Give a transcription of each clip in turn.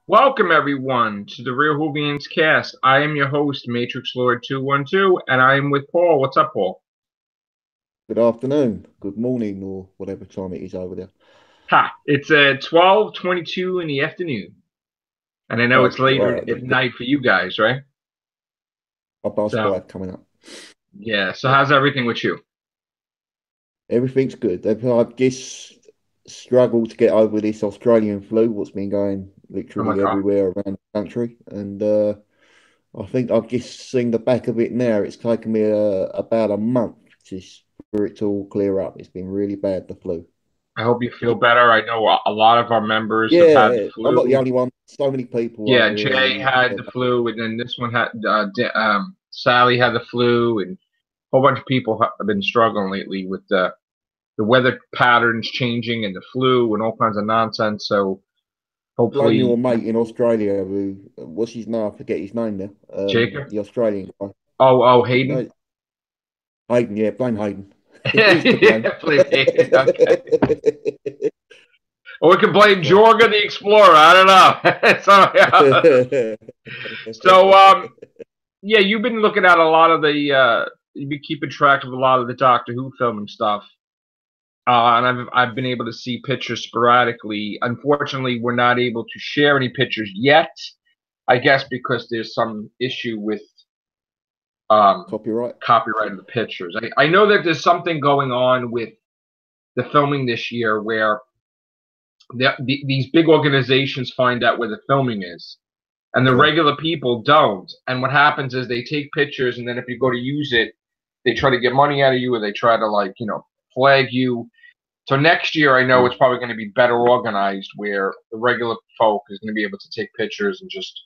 Welcome everyone to the Real Whovians cast. I am your host, Matrixlord212, and I am with Paul. What's up, Paul? Good afternoon, good morning, or whatever time it is over there. Ha! It's 12:22 in the afternoon, and I know it's Okay, later right. at night for you guys, right? Our past So five coming up. yeah. So Yeah, how's everything with you? everything's good. I've just struggled to get over this Australian flu, what's been going Oh my literally God. everywhere around the country, and I think I've just seen the back of it now. It's taken me about a month for it to all clear up. It's been really bad, the flu. I hope you feel better. I know a lot of our members have had the Yeah, I'm not the flu. only one. So many people Yeah, over here in Jay the had the UK. flu, and then this one had Sally had the flu, and a whole bunch of people have been struggling lately with the weather patterns changing and the flu and all kinds of nonsense. So Blame your hopefully, mate in Australia who, what's his name? I forget his name now. Jacob. The Australian guy. Oh, No, Hayden. Hayden, yeah, blame Hayden. He's to blame. Yeah, please, Hayden. Okay. Or we can blame Jorga the Explorer. I don't know. so, yeah. so, yeah, you've been looking at a lot of the. You've been keeping track of a lot of the Doctor Who filming stuff. And I've been able to see pictures sporadically. Unfortunately, we're not able to share any pictures yet. I guess because there's some issue with Copyright. copyright of the pictures. I know that there's something going on with the filming this year where these big organizations find out where the filming is, and the Yeah. regular people don't. And what happens is they take pictures, and then if you go to use it, they try to get money out of you, or they try to flag you. So next year, I know Mm. it's probably going to be better organized, where the regular folk is going to be able to take pictures and just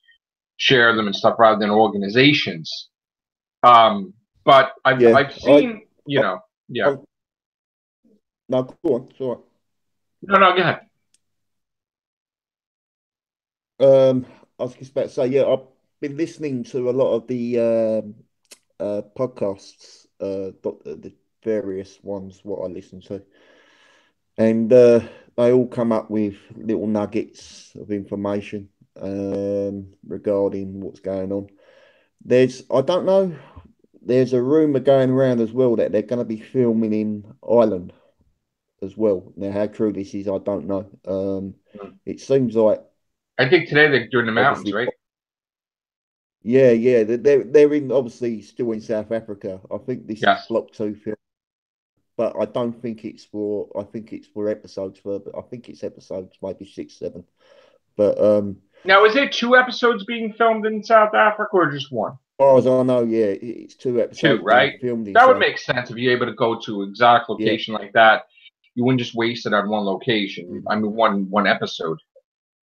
share them and stuff rather than organizations. But Yeah. I've seen, I, yeah. I, no, go on. It's all No, no, go ahead. right. I was just about to say, yeah, I've been listening to a lot of the podcasts, the various ones what I listen to. And they all come up with little nuggets of information regarding what's going on. I don't know, there's a rumor going around as well that they're going to be filming in Ireland as well. Now, how true this is, I don't know. It seems like I think today they're doing the mountains, obviously, right? yeah, they're in obviously still in South Africa. I think this is Yes. Block Two film, but I don't think it's for. I think it's for episodes further. I think it's episodes maybe six, seven. But Now, is there two episodes being filmed in South Africa or just one? far as I know, yeah, it's two Two, episodes being right? filmed in That would South. make sense if you're able to go to an exotic Yeah, location like that. You wouldn't just waste it on one location. mm, I mean, one episode.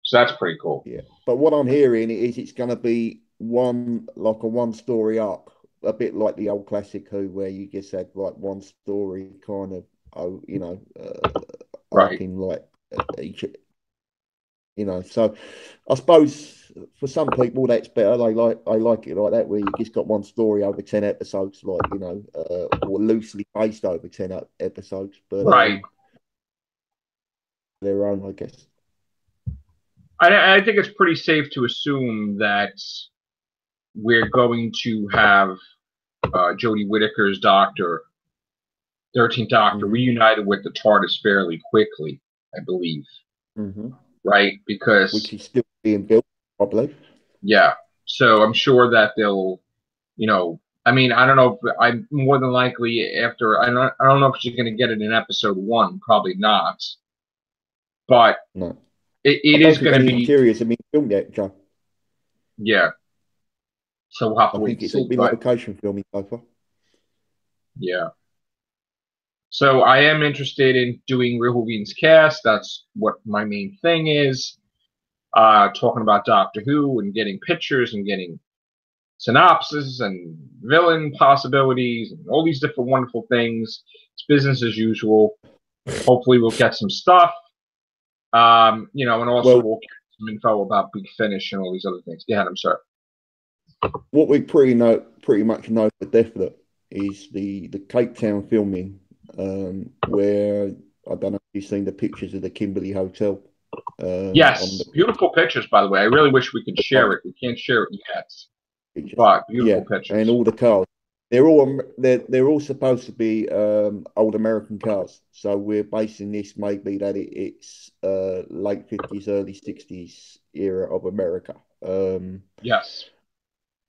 So that's pretty cool. yeah. But what I'm hearing is it's going to be one like a one story arc, a bit like the old classic Who, where you just had like one story kind of, Right. arcing like each, So I suppose for some people that's better. I like it like that, where you just got one story over 10 episodes, like or loosely based over episodes, but Right. their own, I guess. I think it's pretty safe to assume that we're going to have Jodie Whittaker's Doctor, 13th Doctor, Hmm. reunited with the TARDIS fairly quickly, I believe. Hmm. Right? Which Because, is still being built, I believe. yeah. So I'm sure that they'll, you know, I mean, I don't know if I'm more than likely after, I don't know if she's going to get it in episode one, probably not. But No, I it don't is think going to any be, interiors have been filmed yet, Joe. yeah. So we'll have I to wait think and it's all see. been But location filming so far. yeah. So I am interested in doing Real Whovians cast. That's what my main thing is. Talking about Doctor Who and getting pictures and getting synopsis and villain possibilities and all these different wonderful things. It's business as usual. Hopefully we'll get some stuff. And also Well, we'll get some info about Big Finish and all these other things. Go ahead, I'm sorry. what we pretty much know for definite is the Cape Town filming, where I don't know if you've seen the pictures of the Kimberley Hotel, On Yes, the beautiful pictures, by the way. I really wish we could share it. We can't share it yet, pictures. but beautiful Yeah, pictures. and all the cars. They're all supposed to be old American cars. So we're basing this maybe that it's late 50s, early 60s era of America. Yes.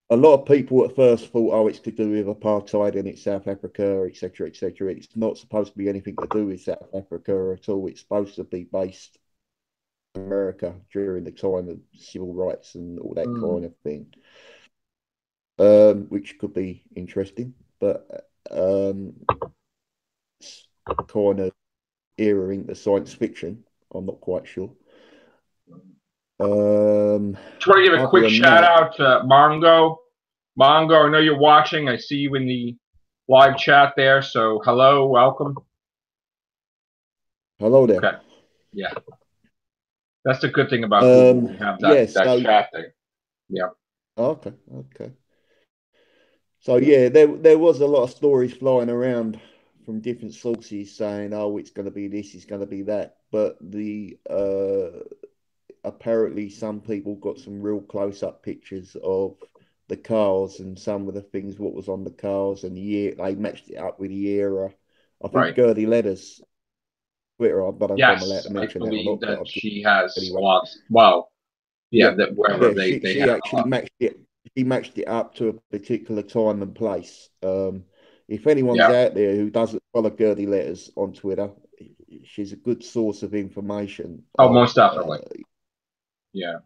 A lot of people at first thought, oh, it's to do with apartheid and it's South Africa, etc., etc. It's not supposed to be anything to do with South Africa at all. It's supposed to be based in America during the time of civil rights and all that kind of thing, which could be interesting, but it's kind of era into science fiction. I'm not quite sure. Just want to give a quick shout out to Mongo. Mongo, I know you're watching. I see you in the live chat there. So hello, welcome. Hello there. Okay. Yeah. That's the good thing about Google. We have that, that chat thing. Yeah. Okay. Okay. So yeah, there was a lot of stories flying around from different sources saying, oh, it's going to be this, it's going to be that. But the apparently some people got some real close-up pictures of the cars and some of the things what was on the cars and the year. They matched it up with the era. I think Gertie Letters Twitter, but I don't know if I'm allowed to mention that or not. That she has lots. Well, that wherever they she actually matched it. She matched it up to a particular time and place. If anyone's out there who doesn't follow Gertie Letters on Twitter, she's a good source of information. Oh, most definitely. Yeah.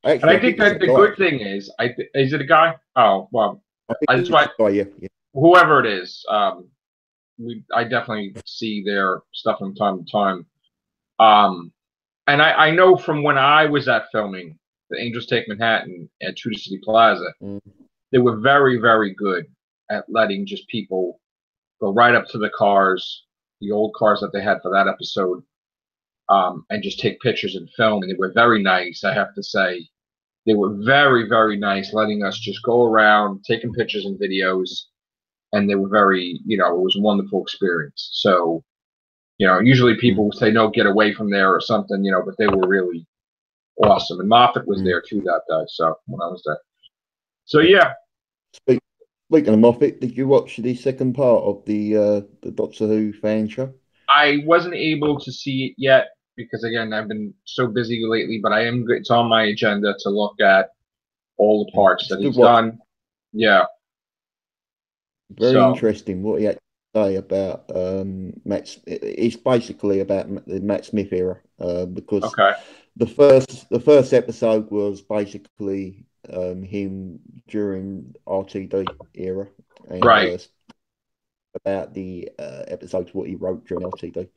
Actually, and I think that the good thing is, is it a guy? Oh, well, that's right. Yeah. Whoever it is, I definitely see their stuff from time to time. And I know from when I was at filming the Angels Take Manhattan at Tudor City Plaza, they were very, very good at letting just people go right up to the cars, the old cars that they had for that episode, and just take pictures and film. And they were very nice, I have to say. They were very, very nice, letting us just go around, taking pictures and videos. And they were very, it was a wonderful experience. So, usually people will say, no, get away from there or something, but they were really awesome. And Moffat was there too that day. So when I was there. So, yeah. Speaking of Moffat, did you watch the second part of the Doctor Who fan show? I wasn't able to see it yet because, again, I've been so busy lately, but it's on my agenda to look at all the parts that he's done. Yeah. Very interesting what he had to say about Matt. It's basically about the Matt Smith era because the first episode was basically him during RTD era, and about the episodes what he wrote during RTD,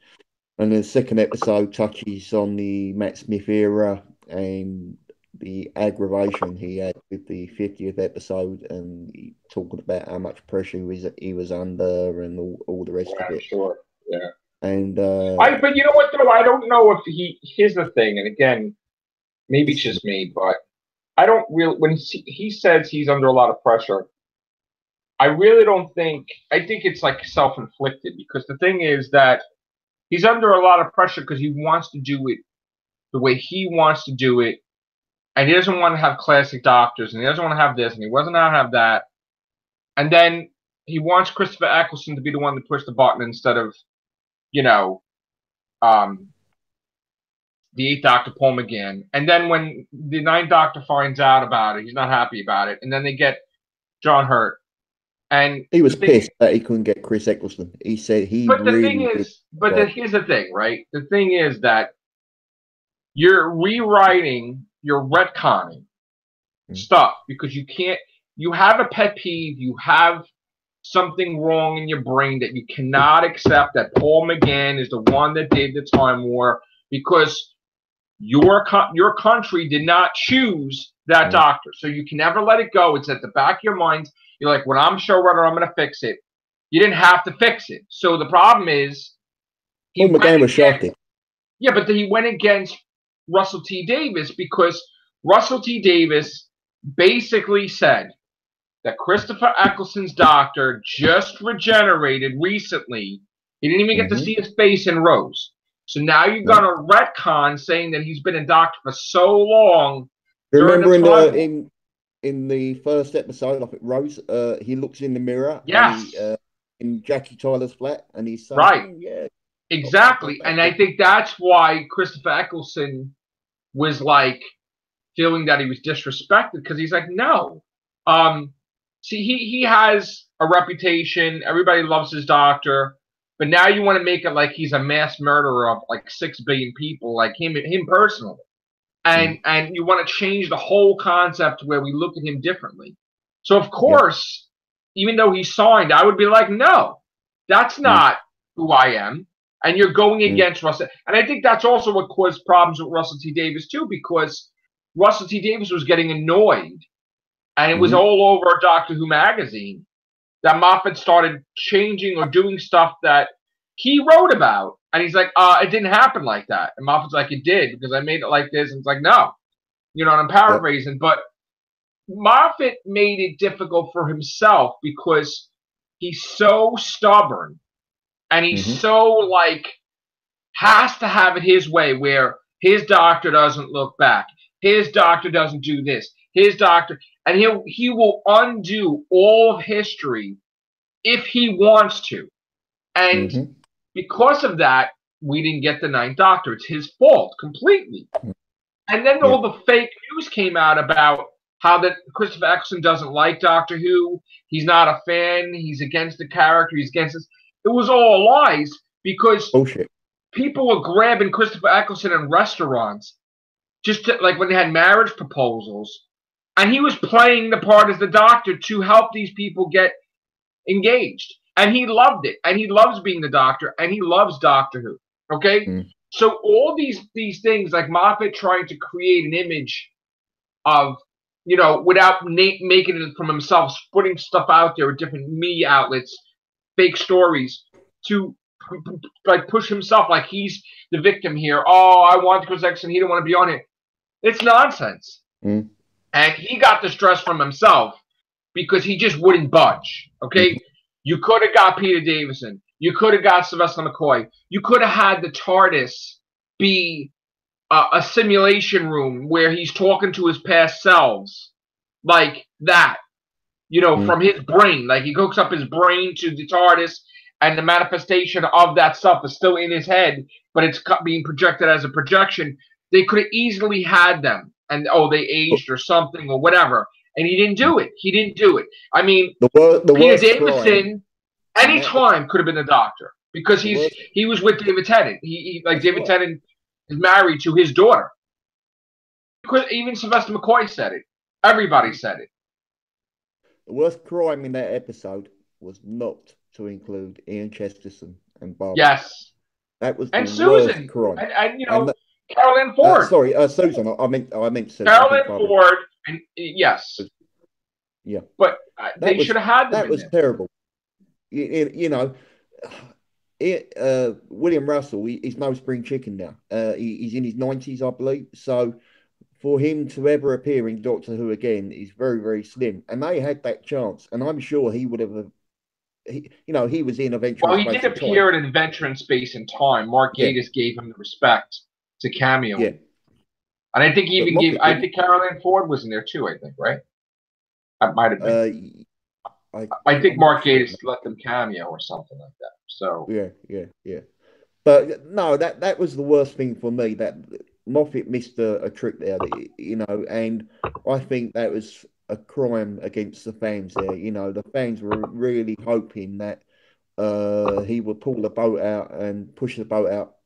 and the second episode touches on the Matt Smith era and the aggravation he had with the 50th episode, and he talking about how much pressure he was under and all the rest of it. Sure, yeah. And but you know what though, I don't know if here's the thing, and again, maybe it's just me, but I don't really, when he says he's under a lot of pressure, I really don't think, I think it's like self-inflicted, because the thing is that he's under a lot of pressure because he wants to do it the way he wants to do it. And he doesn't want to have classic doctors, and he doesn't want to have this, and he doesn't want to have that. And then he wants Christopher Eccleston to be the one to push the button instead of, the 8th Doctor, Paul McGann. And then when the 9th Doctor finds out about it, he's not happy about it. And then they get John Hurt. And he was pissed that he couldn't get Chris Eccleston. He said he But the thing is, here's the thing, right? The thing is that you're rewriting, you're retconning stuff because you have a pet peeve, you have something wrong in your brain that you cannot accept that Paul McGann is the one that did the Time War because your country did not choose that doctor. So you can never let it go. It's at the back of your mind. You're like, when I'm showrunner, I'm going to fix it. You didn't have to fix it. So the problem is, Paul McGann was shocking. Yeah, but he went against Russell T. Davies because Russell T. Davies basically said that Christopher Eccleston's doctor just regenerated recently. He didn't even get to see his face in Rose. So now you're going to retcon saying that he's been a doctor for so long. Remember in the first episode, I think Rose, he looks in the mirror. Yes. And in Jackie Tyler's flat, and he's saying, right. Oh, yeah. Exactly. And I think that's why Christopher Eccleston was like feeling that he was disrespected, because he's like, no. See, he has a reputation. Everybody loves his doctor. But now you want to make it like he's a mass murderer of like 6 billion people, like him personally. And you want to change the whole concept where we look at him differently. So, of course, even though he signed, I would be like, no, that's not who I am. And you're going against Russell. And I think that's also what caused problems with Russell T. Davies, too, because Russell T. Davies was getting annoyed. And it was all over Doctor Who magazine that Moffat started changing or doing stuff that he wrote about. And he's like, it didn't happen like that. And Moffat's like, it did, because I made it like this. And it's like, no. You know, and I'm paraphrasing. But Moffat made it difficult for himself because he's so stubborn. And he's so, like, has to have it his way, where his doctor doesn't look back. His doctor doesn't do this. His doctor. And he will undo all of history if he wants to. And because of that, we didn't get the 9th Doctor. It's his fault completely. And then all the fake news came out about how that Christopher Eccleston doesn't like Doctor Who. He's not a fan. He's against the character. He's against this. It was all lies, because people were grabbing Christopher Eccleston in restaurants, just to, like when they had marriage proposals. And he was playing the part as the doctor to help these people get engaged. And he loved it. And he loves being the doctor. And he loves Doctor Who. Okay? So all these things, like Moffat trying to create an image of, you know, without making it from himself, putting stuff out there with different media outlets, fake stories, to like push himself like he's the victim here. Oh, I want Chris Eccleston. He didn't want to be on it. It's nonsense. And he got the stress from himself because he just wouldn't budge. Okay? You could have got Peter Davison. You could have got Sylvester McCoy. You could have had the TARDIS be a simulation room where he's talking to his past selves. Like that. You know, from his brain. Like he hooks up his brain to the TARDIS, and the manifestation of that stuff is still in his head, but it's being projected as a projection. They could have easily had them. And, they aged or something or whatever. And he didn't do it. He didn't do it. I mean, Peter Davison, anytime could have been the doctor, because he was with David Tennant. David Tennant is married to his daughter. Even Sylvester McCoy said it. Everybody said it. The worst crime in that episode was not to include Ian Chesterton and Barbara. Yes. That was the Susan. Worst crime. And you know, Carolyn Ford. Sorry, Susan. I meant Susan. Carolyn Ford. And yes. Yeah. But they should have had them. That was terrible. You know, William Russell, he's no spring chicken now. He's in his 90s, I believe. So for him to ever appear in Doctor Who again is very, very slim. And they had that chance. And I'm sure he would have. He was in Adventure. Well, he did appear in Adventure in Space and Time. Mark Gatiss gave him the respect to cameo. Yeah. And I think he even gave. I think Caroline Ford was in there too. I think, right? That might have been. I think Mark Gatiss let them cameo or something like that. So yeah. But no, that was the worst thing for me. That Moffat missed a trick there. You know, and I think that was a crime against the fans there. You know, the fans were really hoping that he would pull the boat out and push the boat out,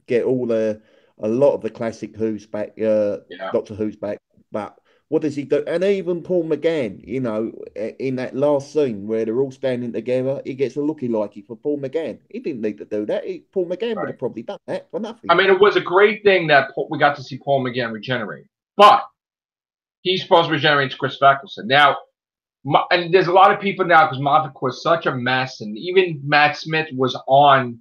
get a lot of the classic Who's back, Doctor Who's back. But what does he do? And even Paul McGann, you know, in that last scene where they're all standing together, he gets a looky-likey for Paul McGann. He didn't need to do that. Paul McGann would have probably done that for nothing. I mean, it was a great thing that we got to see Paul McGann regenerate. But he's supposed to regenerate to Chris Eccleston. Now, and there's a lot of people now, because Moffat was such a mess, and even Matt Smith was on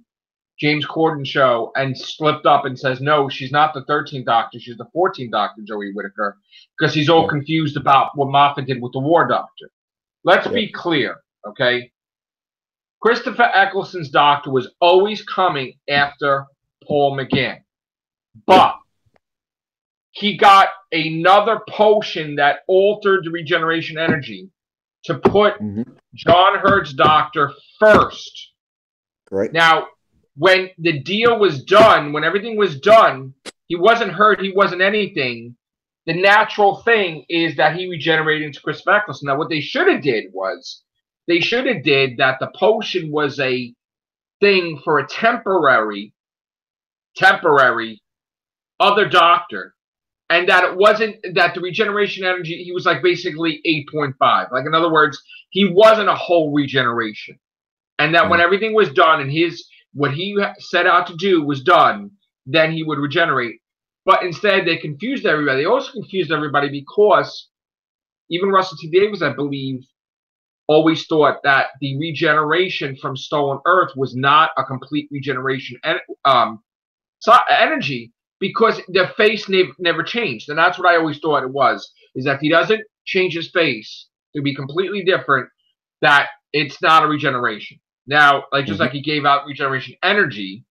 James Corden's show and slipped up and says, no, she's not the 13th Doctor, she's the 14th Doctor, Joey Whittaker, because he's all confused about what Moffat did with the War Doctor. Let's be clear, okay? Christopher Eccleston's Doctor was always coming after Paul McGann. But he got another potion that altered the regeneration energy to put John Hurt's doctor first. Great. Now, when the deal was done, when everything was done, he wasn't hurt, he wasn't anything. The natural thing is that he regenerated into Chris Meckles. Now, what they should have did was, they should have did that the potion was a thing for a temporary other doctor, and that it wasn't, that the regeneration energy, he was like basically 8.5. Like, in other words, he wasn't a whole regeneration. And that when everything was done and what he set out to do was done, then he would regenerate. But instead, they confused everybody. They also confused everybody because even Russell T. Davies, I believe, always thought that the regeneration from Stolen Earth was not a complete regeneration energy, because the face never changed. And that's what I always thought it was, is that if he doesn't change his face to be completely different, that it's not a regeneration. Now, like just like he gave out regeneration energy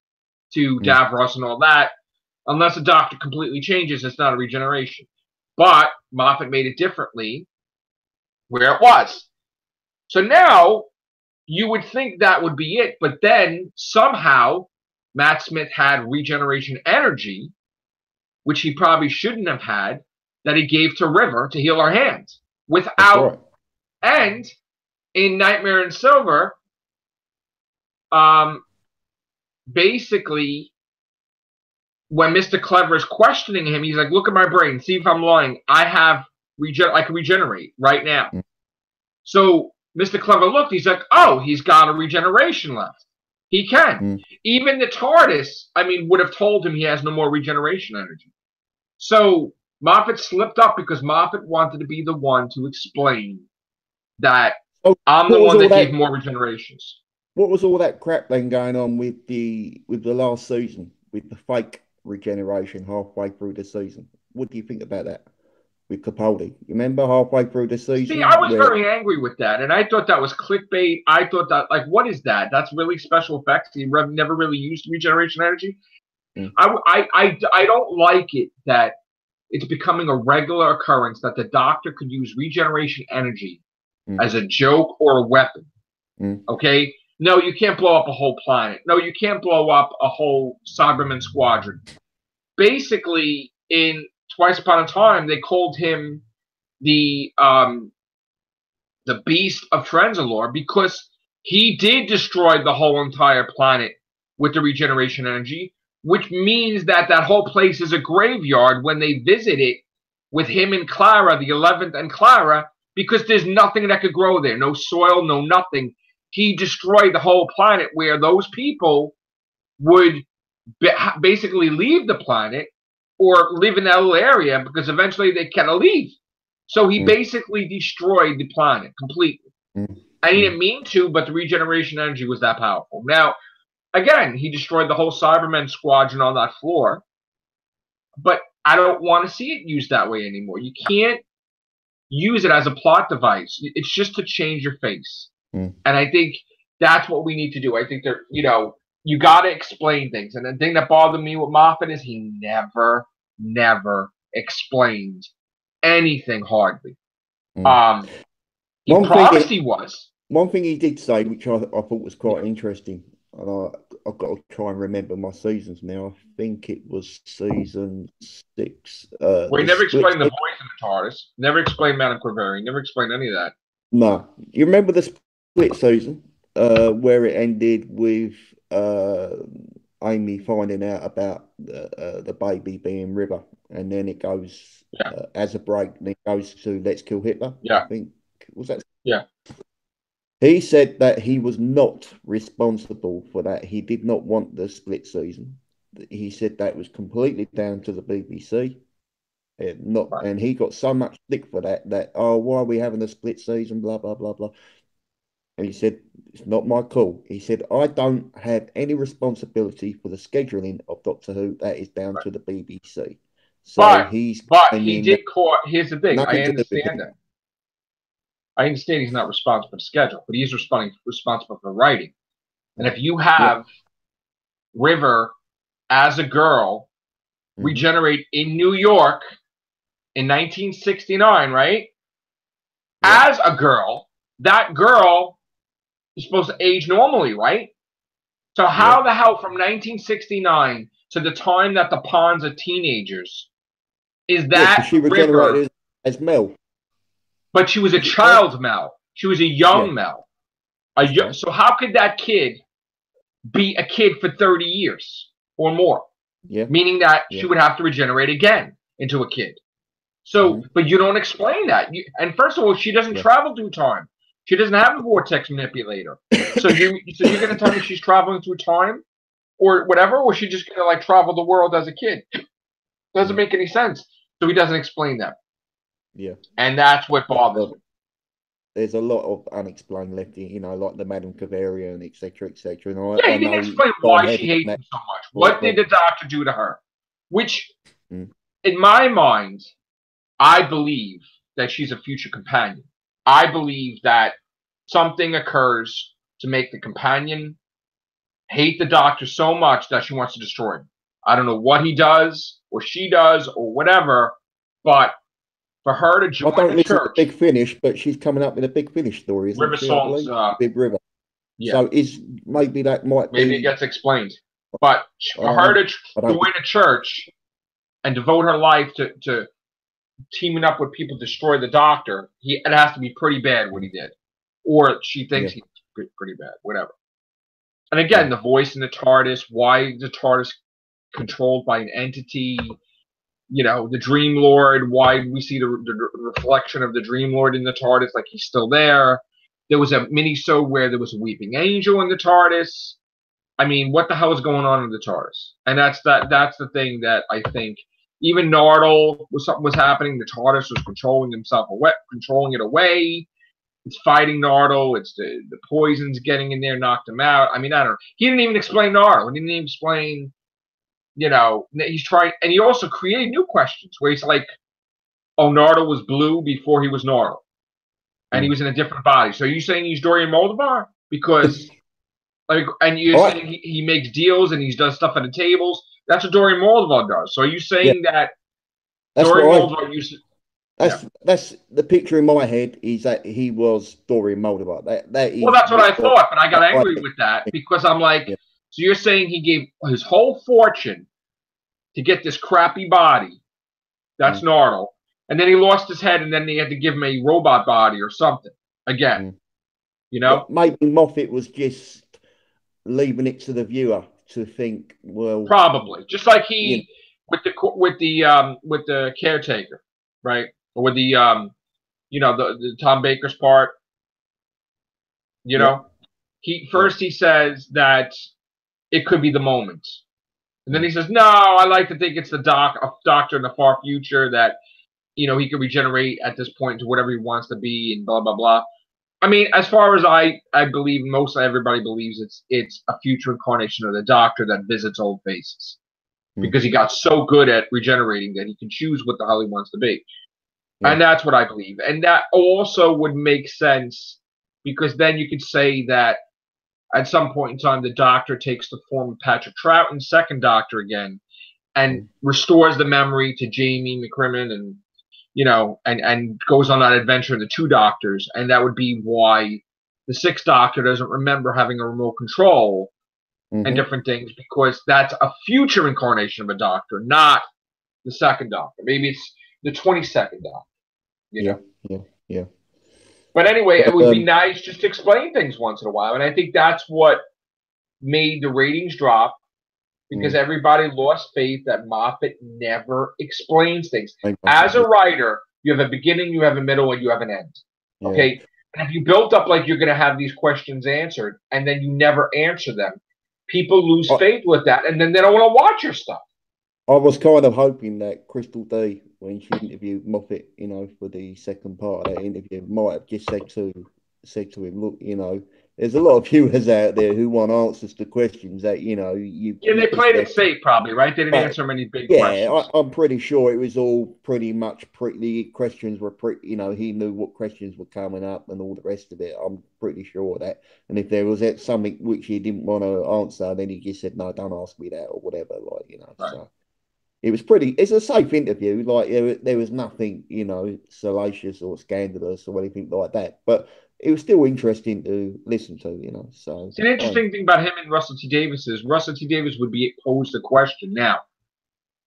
to Davros and all that, unless a doctor completely changes, it's not a regeneration. But Moffat made it differently where it was. So now you would think that would be it, but then somehow Matt Smith had regeneration energy, which he probably shouldn't have had, that he gave to River to heal her hands. Without, and in Nightmare in Silver, basically, when Mr. Clever is questioning him, he's like, look at my brain, see if I'm lying. I can regenerate right now. So Mr. Clever looked, he's like, oh, he's got a regeneration left. He can. Even the TARDIS, I mean, would have told him he has no more regeneration energy. So Moffat slipped up because Moffat wanted to be the one to explain that I'm the one that gave more regenerations. What was all that crap then going on with the last season, with the fake regeneration halfway through the season? What do you think about that with Capaldi? You remember halfway through the season? See, I was very angry with that, and I thought that was clickbait. I thought that, like, what is that? That's really special effects. He never really used regeneration energy. I don't like it that it's becoming a regular occurrence that the Doctor could use regeneration energy as a joke or a weapon. Okay? No, you can't blow up a whole planet. No, you can't blow up a whole Cyberman squadron. Basically, in Twice Upon a Time, they called him the Beast of Trenzalore because he did destroy the whole entire planet with the regeneration energy, which means that that whole place is a graveyard when they visit it with him and Clara, the 11th and Clara, because there's nothing that could grow there. No soil, no nothing. He destroyed the whole planet where those people would basically leave the planet or live in that little area because eventually they kind of leave. So he basically destroyed the planet completely. I didn't mean to, but the regeneration energy was that powerful. Now, again, he destroyed the whole Cybermen squadron on that floor, but I don't want to see it used that way anymore. You can't use it as a plot device. It's just to change your face. And I think that's what we need to do. I think that, you know, you got to explain things. And the thing that bothered me with Moffat is he never explained anything hardly. He promised he was. One thing he did say, which I thought was quite interesting, and I've got to try and remember my seasons now. I think it was season 6. Well, he never explained the voice in the TARDIS. Never explained Madame Quiveri. Never explained any of that. No. You remember the split season where it ended with Amy finding out about the baby being River, and then it goes as a break, and it goes to Let's Kill Hitler. I think was that. He said that he was not responsible for that. He did not want the split season. He said that was completely down to the BBC. And he got so much stick for that why are we having a split season, blah blah blah blah. And he said, it's not my call. He said, I don't have any responsibility for the scheduling of Doctor Who. That is down to the BBC. So he did call. Here's the thing. I understand that. I understand he's not responsible for the schedule, but he's responsible for writing. And if you have River as a girl regenerate in New York in 1969, right? Yeah. As a girl, that girl is supposed to age normally, right? So Yeah. how the hell from 1969 to the time that the Pawns are teenagers is Yeah, because that she river? regenerated as Mel. But she was a Was it Mel? child Mel. She was a Yeah, young Mel. that's right. So how could that kid be a kid for 30 years or more? Yeah, Meaning that yeah. she would have to regenerate again into a kid. So, but you don't explain that. And first of all, she doesn't Yeah. travel through time. She doesn't have a vortex manipulator. So you're gonna tell me she's traveling through time or whatever, or she just gonna like travel the world as a kid? Doesn't make any sense. So he doesn't explain that. Yeah. And that's what bothers me. There's a lot of unexplained left, like the Madame Cavarian, etc., etc. And Yeah, I he didn't know explain gone why she heavy on hates that him so much. as What did well. the doctor do to her? Which, Mm. in my mind, I believe that she's a future companion. I believe that something occurs to make the companion hate the doctor so much that she wants to destroy him. I don't know what he does or she does or whatever, but for her to I join don't the listen to church, Big Finish, but she's coming up with a Big Finish story, isn't River she? I Song's, believe Big River. yeah, So maybe that might maybe it be. gets explained. But I for don't her know. to I don't. join a church and devote her life to teaming up with people to destroy the doctor, it has to be pretty bad what he did. Or she thinks Yeah, he's pretty bad, whatever. And yeah, again, the voice in the TARDIS, why the TARDIS controlled by an entity, the Dream Lord, why we see the reflection of the Dream Lord in the TARDIS, like he's still there. There was a mini-sode where there was a weeping angel in the TARDIS. I mean, what the hell is going on in the TARDIS? And that's the thing that I think even Nardole something was happening, the TARDIS was controlling controlling it away. It's fighting Nardole. It's the poison's getting in there, knocked him out. I mean, I don't know. He didn't even explain Nardole. He didn't even explain, he's trying, and he also created new questions where he's like, oh, Nardole was blue before he was Nardole, and he mm. was in a different body. So are you saying he's Dorian Moldavar? Because like, and you're All right. saying he makes deals and he does stuff at the tables. That's what Dorian Moldavar does. So are you Yeah, saying that that's Dorian what I. Moldavar used to? Yeah. That's the picture in my head is that he was Dorian Moldavar. That Well, is that's what I thought, but I got I angry with that because I'm like, yeah. so you're saying he gave his whole fortune to get this crappy body? That's Mm, Nardole. And then he lost his head, and then they had to give him a robot body or something again. mm. You know, Maybe Moffat was just leaving it to the viewer to think, well, probably just like you know, he with the caretaker, right? Or with the Tom Baker's part. You yeah, know, he yeah, first he says that it could be the moment, and then mm, he says, "No, I like to think it's a doctor in the far future that he could regenerate at this point to whatever he wants to be, and blah blah blah." I mean, as far as I believe, most everybody believes it's a future incarnation of the Doctor that visits old faces mm, because he got so good at regenerating that he can choose what the hell he wants to be, yeah, and that's what I believe, and that also would make sense because then you could say that at some point in time the Doctor takes the form of Patrick Troughton's second Doctor again and mm, restores the memory to Jamie McCrimmon and and goes on that adventure of the two doctors, and that would be why the sixth doctor doesn't remember having a remote control and mm-hmm. different things because that's a future incarnation of a doctor, not the second doctor. Maybe it's the 22nd doctor, you Yeah, know. yeah, yeah. But anyway, it But would be nice just to explain things once in a while, and I think that's what made the ratings drop because mm, everybody lost faith that Moffat never explains things. As a yeah, writer, you have a beginning, you have a middle, and you have an end. yeah. Okay? And if you built up like you're going to have these questions answered and then you never answer them, people lose I, faith with that and then they don't want to watch your stuff. I was kind of hoping that Crystal D, when she interviewed Moffat, for the second part of that interview, might have just said to him, look, there's a lot of viewers out there who want answers to questions that Yeah, you they just played it have. safe, probably, right? They didn't But answer many big yeah, questions. I'm pretty sure it was all pretty much the questions were pretty. He knew what questions were coming up and all the rest of it. I'm pretty sure of that. And if there was something which he didn't want to answer, then he just said, "No, don't ask me that," or whatever. Right. So it was pretty. It's a safe interview. Like there was nothing, salacious or scandalous or anything like that. But it was still interesting to listen to. So See, an interesting thing about him and Russell T Davis is Russell T Davis would be posed a question now,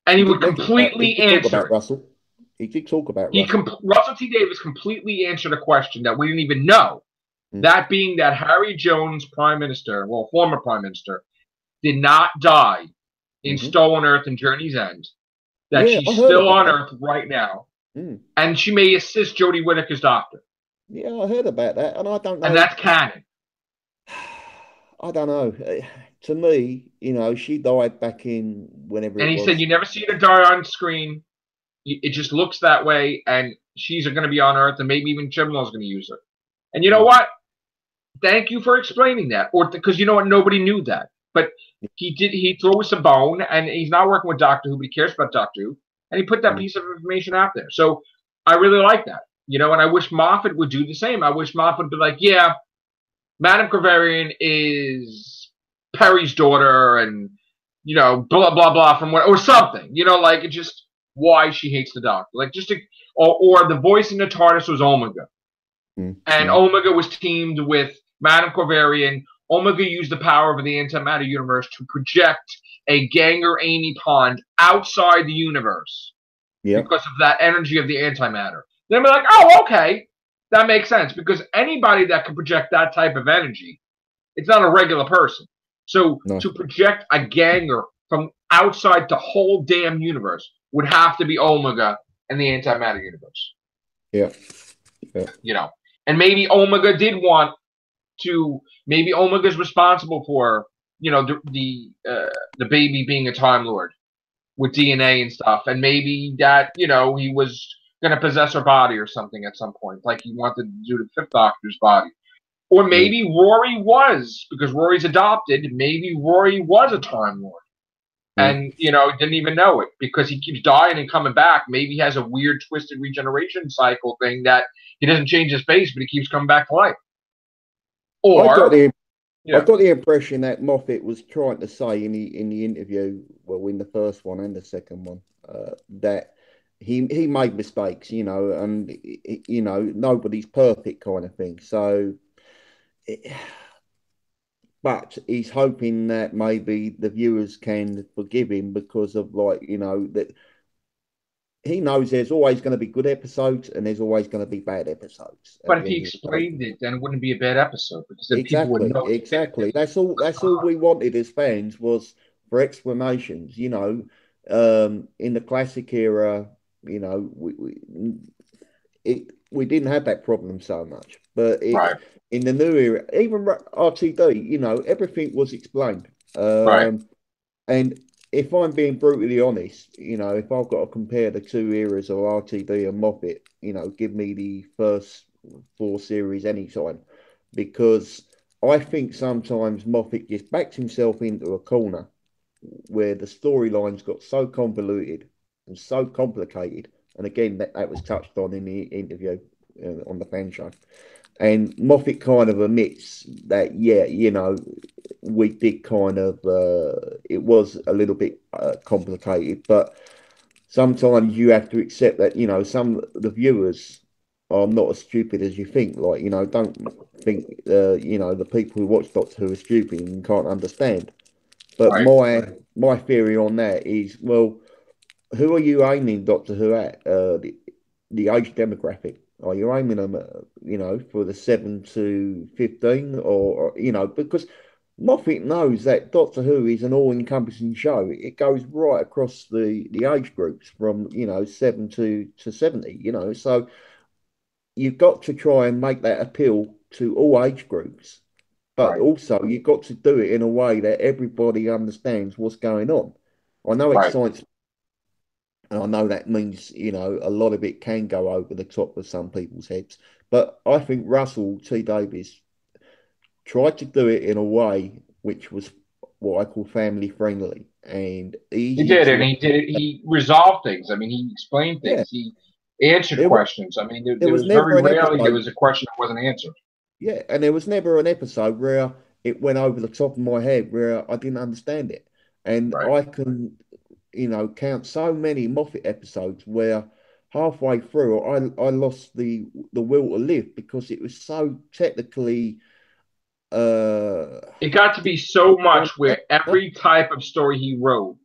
and he he would did mention that. He completely did talk answer about it. Russell. He did talk about Russell. Russell T Davis completely answered a question that we didn't even know. Mm. That being that Harry Jones, Prime Minister, well, former Prime Minister, did not die in Hmm. Stolen Earth and Journey's End. That Yeah, she's I heard still about on that. Earth right now, Mm. and she may assist Jodie Whittaker's doctor, Yeah, I heard about that, and I don't and know. that's canon. I don't know. To me, she died back in whenever And it he said, was. "You never see her die on screen. It just looks that way, and she's going to be on Earth, and maybe even Chibnall's going to use her." And you know Mm. what? Thank you for explaining that, or because you know what, nobody knew that, but he did. He threw us a bone, and he's not working with Doctor Who, but he cares about Doctor Who, and he put that Mm. piece of information out there. So I really like that, and I wish Moffat would do the same. I wish Moffat would be like, "Yeah, Madame Graverian is Perry's daughter, and blah blah blah from what or something, like it just why she hates the Doctor, like just to, or the voice in the TARDIS was Omega, Mm. and Mm. Omega was teamed with Madame Corvarian. Omega used the power of the antimatter universe to project a Ganger Amy pond outside the universe Yeah. because of that energy of the antimatter. Then we're like, oh, okay, that makes sense because anybody that can project that type of energy, it's not a regular person. So No. to project a Ganger from outside the whole damn universe would have to be Omega and the antimatter universe. Yeah. Yeah. And maybe Omega did want to. Maybe Omega's responsible for the baby being a Time Lord with DNA and stuff, and maybe that he was gonna possess her body or something at some point, like he wanted to do the Fifth Doctor's body. Or Mm. maybe Rory was, because Rory's adopted, maybe Rory was a Time Lord. Mm. And, didn't even know it because he keeps dying and coming back. Maybe he has a weird twisted regeneration cycle thing that he doesn't change his face, but he keeps coming back to life. I got Or, the I yeah, got the impression that Moffat was trying to say in the interview, well, in the first one and the second one, that he made mistakes, and nobody's perfect kind of thing. So, but he's hoping that maybe the viewers can forgive him because of that he knows there's always going to be good episodes and there's always going to be bad episodes but at if the he end of the day. explained it, then it wouldn't be a bad episode because then people would Exactly, know it's been exactly. That's all we wanted as fans was for explanations. In the classic era, we didn't have that problem so much, but right, in the new era, even RTD, everything was explained. right, And if I'm being brutally honest, if I've got to compare the two eras of RTD and Moffat, give me the first four series anytime, because I think sometimes Moffat just backs himself into a corner where the storylines got so convoluted and so complicated. And again, that was touched on in the interview on the fan show. And Moffat kind of admits that, yeah, we did kind of, it was a little bit complicated, but sometimes you have to accept that, some of the viewers are not as stupid as you think. Like, don't think, the people who watch Doctor Who are stupid and can't understand. But right, my theory on that is, well, who are you aiming Doctor Who at? The age demographic. Are you aiming them, for the 7 to 15, or because Moffat knows that Doctor Who is an all-encompassing show. It goes right across the age groups from 7 to 70. So you've got to try and make that appeal to all age groups, but right, also you've got to do it in a way that everybody understands what's going on. I know it's right. science, and I know that means, a lot of it can go over the top of some people's heads. But I think Russell T Davies tried to do it in a way which was what I call family friendly and He easy did, to and he did. He resolved things. I mean, he explained yeah. things. He answered There was questions. I mean, there there was was very never an rarely there episode. was a question that wasn't answered. Yeah, and there was never an episode where it went over the top of my head where I didn't understand it. And Right. I can, count so many Moffat episodes where halfway through I lost the will to live because it was so technically uh It got to be so much where no, every type of story he wrote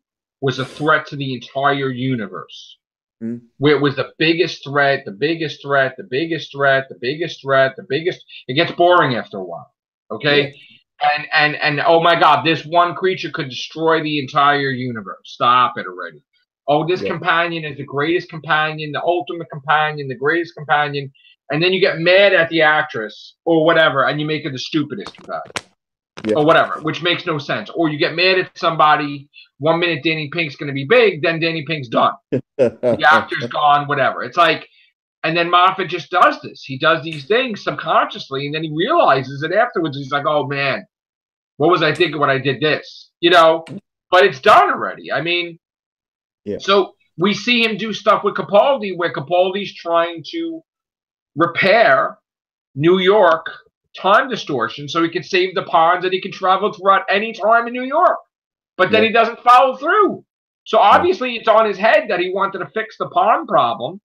was a threat to the entire universe. mm, Where it was the biggest threat, the biggest threat, the biggest threat, the biggest threat, the biggest. It gets boring after a while. yeah, Okay. And oh my God, this one creature could destroy the entire universe. Stop it already. Oh, this yeah, companion is the greatest companion, the ultimate companion, the greatest companion. And then you get mad at the actress or whatever, and you make her the stupidest companion yeah. or whatever, which makes no sense. Or you get mad at somebody. 1 minute Danny Pink's going to be big, then Danny Pink's done. The actor's gone, whatever. It's like, and then Moffat just does this. He does these things subconsciously, and then he realizes it afterwards. He's like, oh man, what was I thinking when I did this? But it's done already. I mean, Yeah, so we see him do stuff with Capaldi where Capaldi's trying to repair New York time distortion so he can save the ponds and he can travel throughout any time in New York. But then yeah, he doesn't follow through. So no, obviously it's on his head that he wanted to fix the pond problem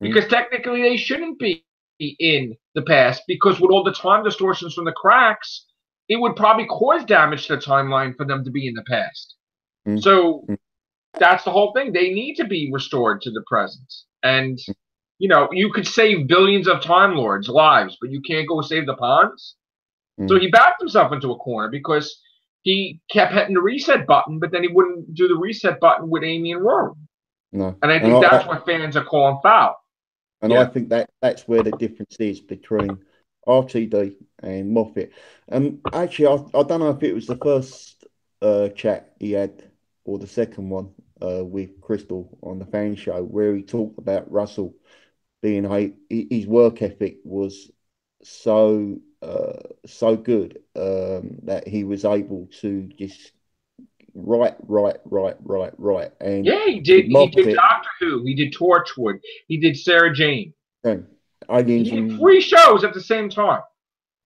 mm, because technically they shouldn't be in the past because with all the time distortions from the cracks, it would probably cause damage to the timeline for them to be in the past. mm, So mm, that's the whole thing. They need to be restored to the present. And, you could save billions of Time Lords' lives, but you can't go save the ponds. So mm. he backed himself into a corner because he kept hitting the reset button, but then he wouldn't do the reset button with Amy and Rory. No, And I and think I that's what fans are calling foul. I Yeah. think that's where the difference is between RTD and Moffat. Actually, I don't know if it was the first chat he had or the second one with Crystal on the fan show where he talked about Russell being his work ethic was so good that he was able to just write, and Yeah, he with did. He did Moffat, Doctor Who. He did Torchwood. He did Sarah Jane. He aliens did and 3 shows at the same time.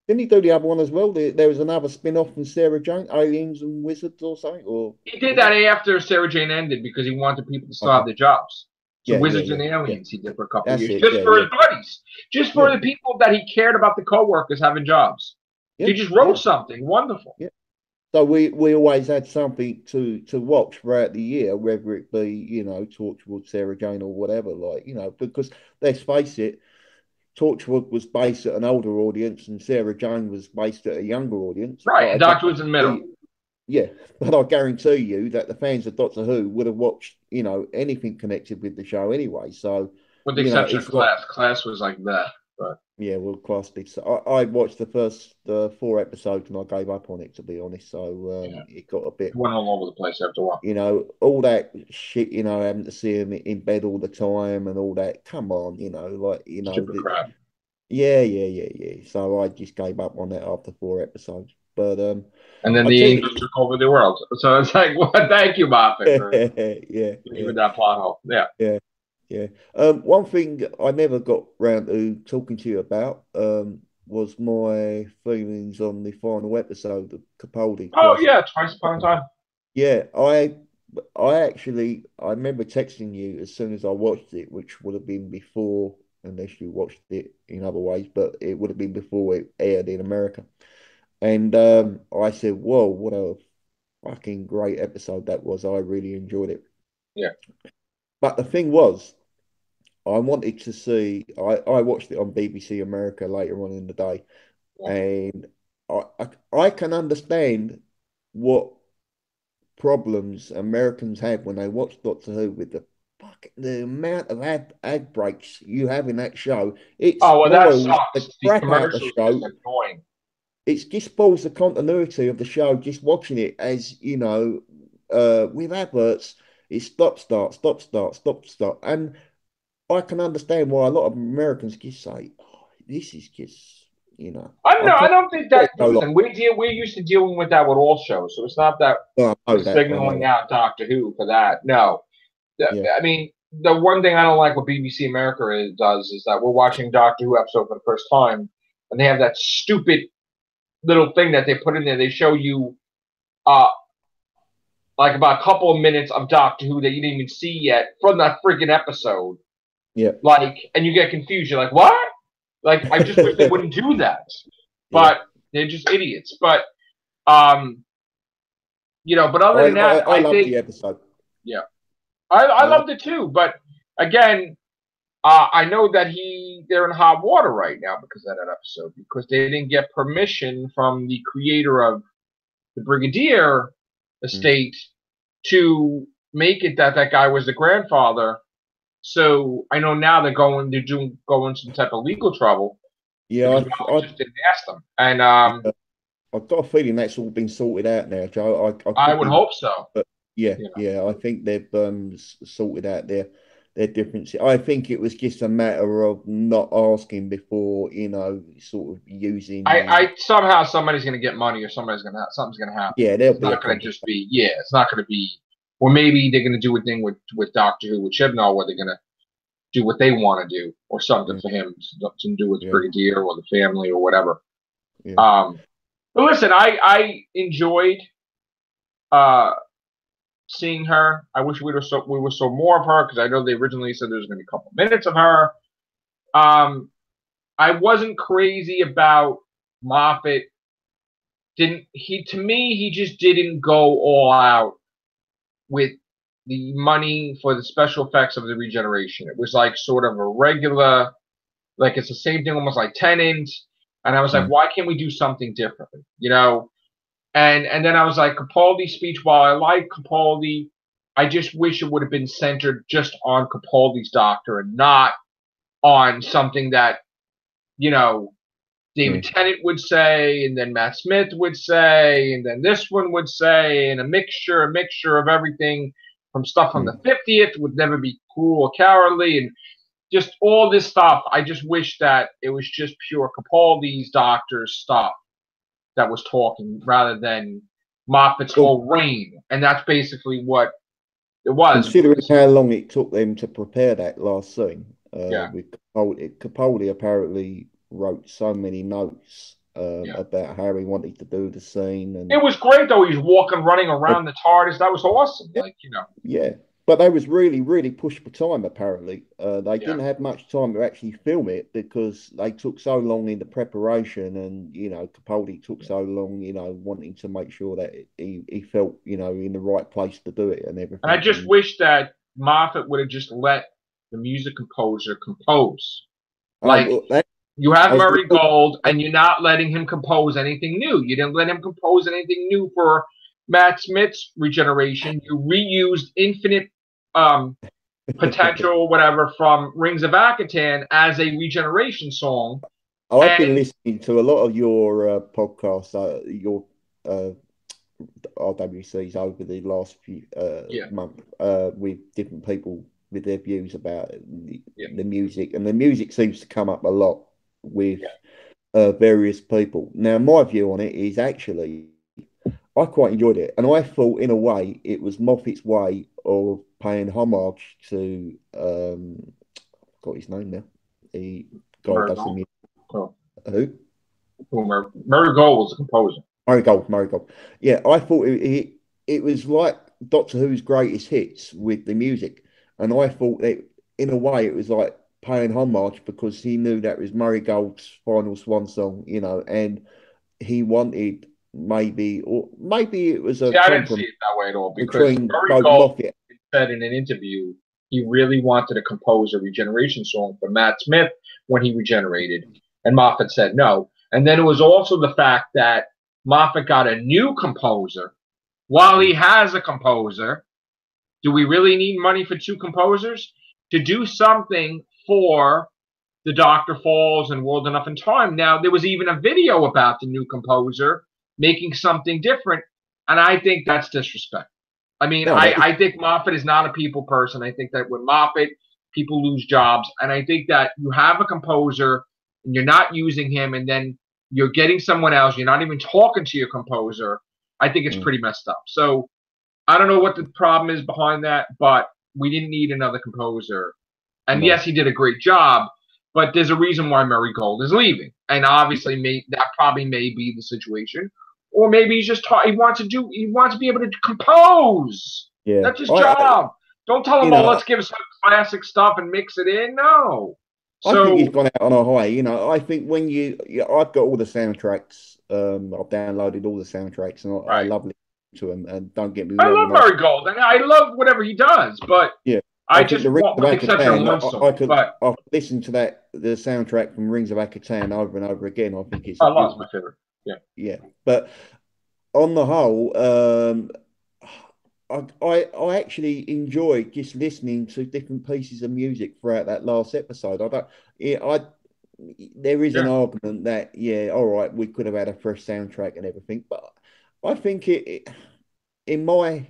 didn't he do the other one as well? There was another spin-off from Sarah Jane, Aliens and Wizards or something, or He did was that that? after Sarah Jane ended because he wanted people to still Okay. have their jobs. So Yeah, yeah, Wizards yeah, and yeah. Aliens he did for a couple of That's years, it. just Yeah, for yeah, his buddies, just for yeah, the people that he cared about the coworkers having jobs. yeah, He just wrote yeah, something wonderful. yeah. So we always had something to watch throughout the year, whether it be, Torchwood, Sarah Jane or whatever, because let's face it, Torchwood was based at an older audience and Sarah Jane was based at a younger audience. Right, But and I Doctor was in the middle, guarantee, yeah, but I guarantee you that the fans of Doctor Who would have watched, anything connected with the show anyway. So, with the exception of it's like, Class. Class was like that, but yeah, well, class did. So I watched the first 4 episodes and I gave up on it, to be honest. So yeah, it got a it bit, went all over the place after a while. all that shit, having to see him in bed all the time and all that. Come on, Stupid crap. yeah, yeah, yeah, yeah. So I just gave up on that after 4 episodes. But And then I the tell English you, took over the world. So it's like, well, thank you, Moffat, for yeah, yeah, leaving that plot hole. Yeah. yeah, yeah. One thing I never got round to talking to you about was my feelings on the final episode of Capaldi. Oh Because yeah, twice upon a time. yeah, I remember texting you as soon as I watched it, which would have been before, unless you watched it in other ways, but it would have been before it aired in America. And I said, "Whoa, what a fucking great episode that was! I really enjoyed it." Yeah. But the thing was, I wanted to see. I watched it on BBC America later on in the day, Yeah. and I can understand what problems Americans have when they watch Doctor Who with the amount of ad breaks you have in that show. It Oh well, that spoils the sucks. The crap out the commercials just show. annoying. It just spoils the continuity of the show just watching it as with adverts. It's stop start stop start stop start, and I can understand why a lot of Americans just say, "Oh, this is just You know, I don't think that. go Listen, we're used to dealing with that with all shows, so it's not that we're signaling out Doctor Who for that. No, yeah. I mean, the one thing I don't like what BBC America does is that we're watching Doctor Who episode for the first time, and they have that stupid little thing that they put in there. They show you, like about a couple of minutes of Doctor Who that you didn't even see yet from that freaking episode. Yeah. Like, and you get confused. You're like, what? Like, I just wish they wouldn't do that. But they're just idiots. But, you know, but other than that, I loved the episode. Yeah. I loved it too. But again, I know that they're in hot water right now because of that episode, because they didn't get permission from the creator of the Brigadier estate to make it that guy was the grandfather. So I know now they're going some type of legal trouble. Yeah, I just didn't ask them, and I've got a feeling that's all been sorted out now, Joe. I would hope so. But yeah, I think they've sorted out their differences. I think it was just a matter of not asking before, you know, sort of using. I somehow somebody's going to get money, or something's going to happen. Yeah, it's not going to just be. Yeah, it's not going to be. Or maybe they're going to do a thing with Doctor Who with Chibnall, where they're going to do what they want to do, or something for him to do with Brigadier or the family or whatever. Yeah. But listen, I enjoyed seeing her. I wish we were so more of her, because I know they originally said there was going to be a couple minutes of her. I wasn't crazy about Moffat. To me, he just didn't go all out with the money for the special effects of the regeneration. It was like sort of a regular, like it's the same thing, almost like Tennant. And I was like, why can't we do something differently? You know? And then I was like, Capaldi's speech, while I like Capaldi, I just wish it would have been centered just on Capaldi's doctor and not on something that, you know, David Tennant would say, and then Matt Smith would say, and then this one would say, and a mixture of everything from stuff from the 50th would never be cruel or cowardly, and just all this stuff. I just wish that it was just pure Capaldi's doctor's stuff that was talking, rather than Moffat's whole reign. And that's basically what it was. Considering how long it took them to prepare that last scene, with Capaldi apparently wrote so many notes about how he wanted to do the scene, and it was great though. He's running around the TARDIS. That was awesome. Like, you know. Yeah, but they was really pushed for time. Apparently, they didn't have much time to actually film it because they took so long in the preparation, and you know, Capaldi took so long, you know, wanting to make sure that he felt, you know, in the right place to do it and everything. And I just wish that Moffat would have just let the music composer compose. Like, you have Murray Gold, and you're not letting him compose anything new. You didn't let him compose anything new for Matt Smith's regeneration. You reused Infinite Potential, whatever, from Rings of Akatan as a regeneration song. Oh, I've been listening to a lot of your podcasts, your RWCs over the last few month, with different people with their views about the music, and the music seems to come up a lot with various people. Now, my view on it is actually I quite enjoyed it, and I thought in a way it was Moffat's way of paying homage to I've got his name now. The guy who does the music. Who? Murray Gold was the composer. Murray Gold. Yeah, I thought it was like Doctor Who's greatest hits with the music, and I thought that in a way it was like paying homage because he knew that was Murray Gold's final swan song, you know, and he wanted maybe it was a. I didn't see it that way at all, because Murray Gold said in an interview he really wanted to compose a regeneration song for Matt Smith when he regenerated, and Moffat said no. And then it was also the fact that Moffat got a new composer while he has a composer. Do we really need money for two composers to do something for The Doctor Falls and World Enough in Time? Now, there was even a video about the new composer making something different, and I think that's disrespect. I mean, I think Moffat is not a people person. I think that with Moffat, people lose jobs, and I think that you have a composer and you're not using him, and then you're getting someone else. You're not even talking to your composer. I think it's pretty messed up. So I don't know what the problem is behind that, but we didn't need another composer. And yes, he did a great job, but there's a reason why Murray Gold is leaving. And obviously, that probably may be the situation. Or maybe he's just he wants to be able to compose. Yeah. That's his job. Don't tell him, let's give some classic stuff and mix it in. No. I think he's gone out on a high. You know, I think when I've got all the soundtracks. I've downloaded all the soundtracks, and I love listening to them. And don't get me wrong, I love Murray Gold, and I love whatever he does. But yeah, I just want one exception on one song. I've listened to the soundtrack from Rings of Akatan over and over again. I think it's my favorite. Yeah, yeah. But on the whole, I actually enjoyed just listening to different pieces of music throughout that last episode. There is an argument that all right, we could have had a fresh soundtrack and everything, but I think in my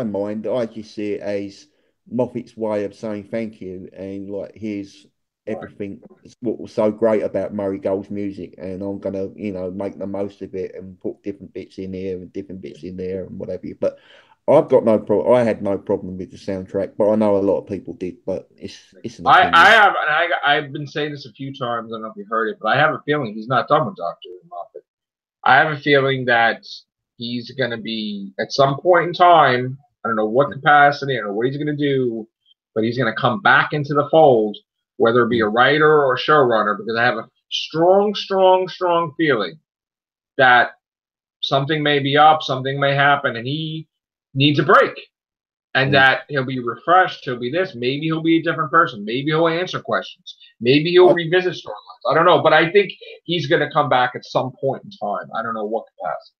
mind, I just see it as Moffat's way of saying thank you, and like, here's everything what was so great about Murray Gold's music, and I'm gonna make the most of it and put different bits in here and different bits in there and whatever. But I've got no problem. I had no problem with the soundtrack, but I know a lot of people did. But it's an opinion. I've been saying this a few times. I don't know if you heard it, but I have a feeling he's not done with Dr. Moffat. I have a feeling that he's going to be, at some point in time, I don't know what capacity, I don't know what he's going to do, but he's going to come back into the fold, whether it be a writer or a showrunner, because I have a strong, strong, strong feeling that something may be up, something may happen, and he needs a break. And that he'll be refreshed, he'll be this, maybe he'll be a different person, maybe he'll answer questions, maybe he'll revisit storylines. I don't know, but I think he's going to come back at some point in time. I don't know what capacity.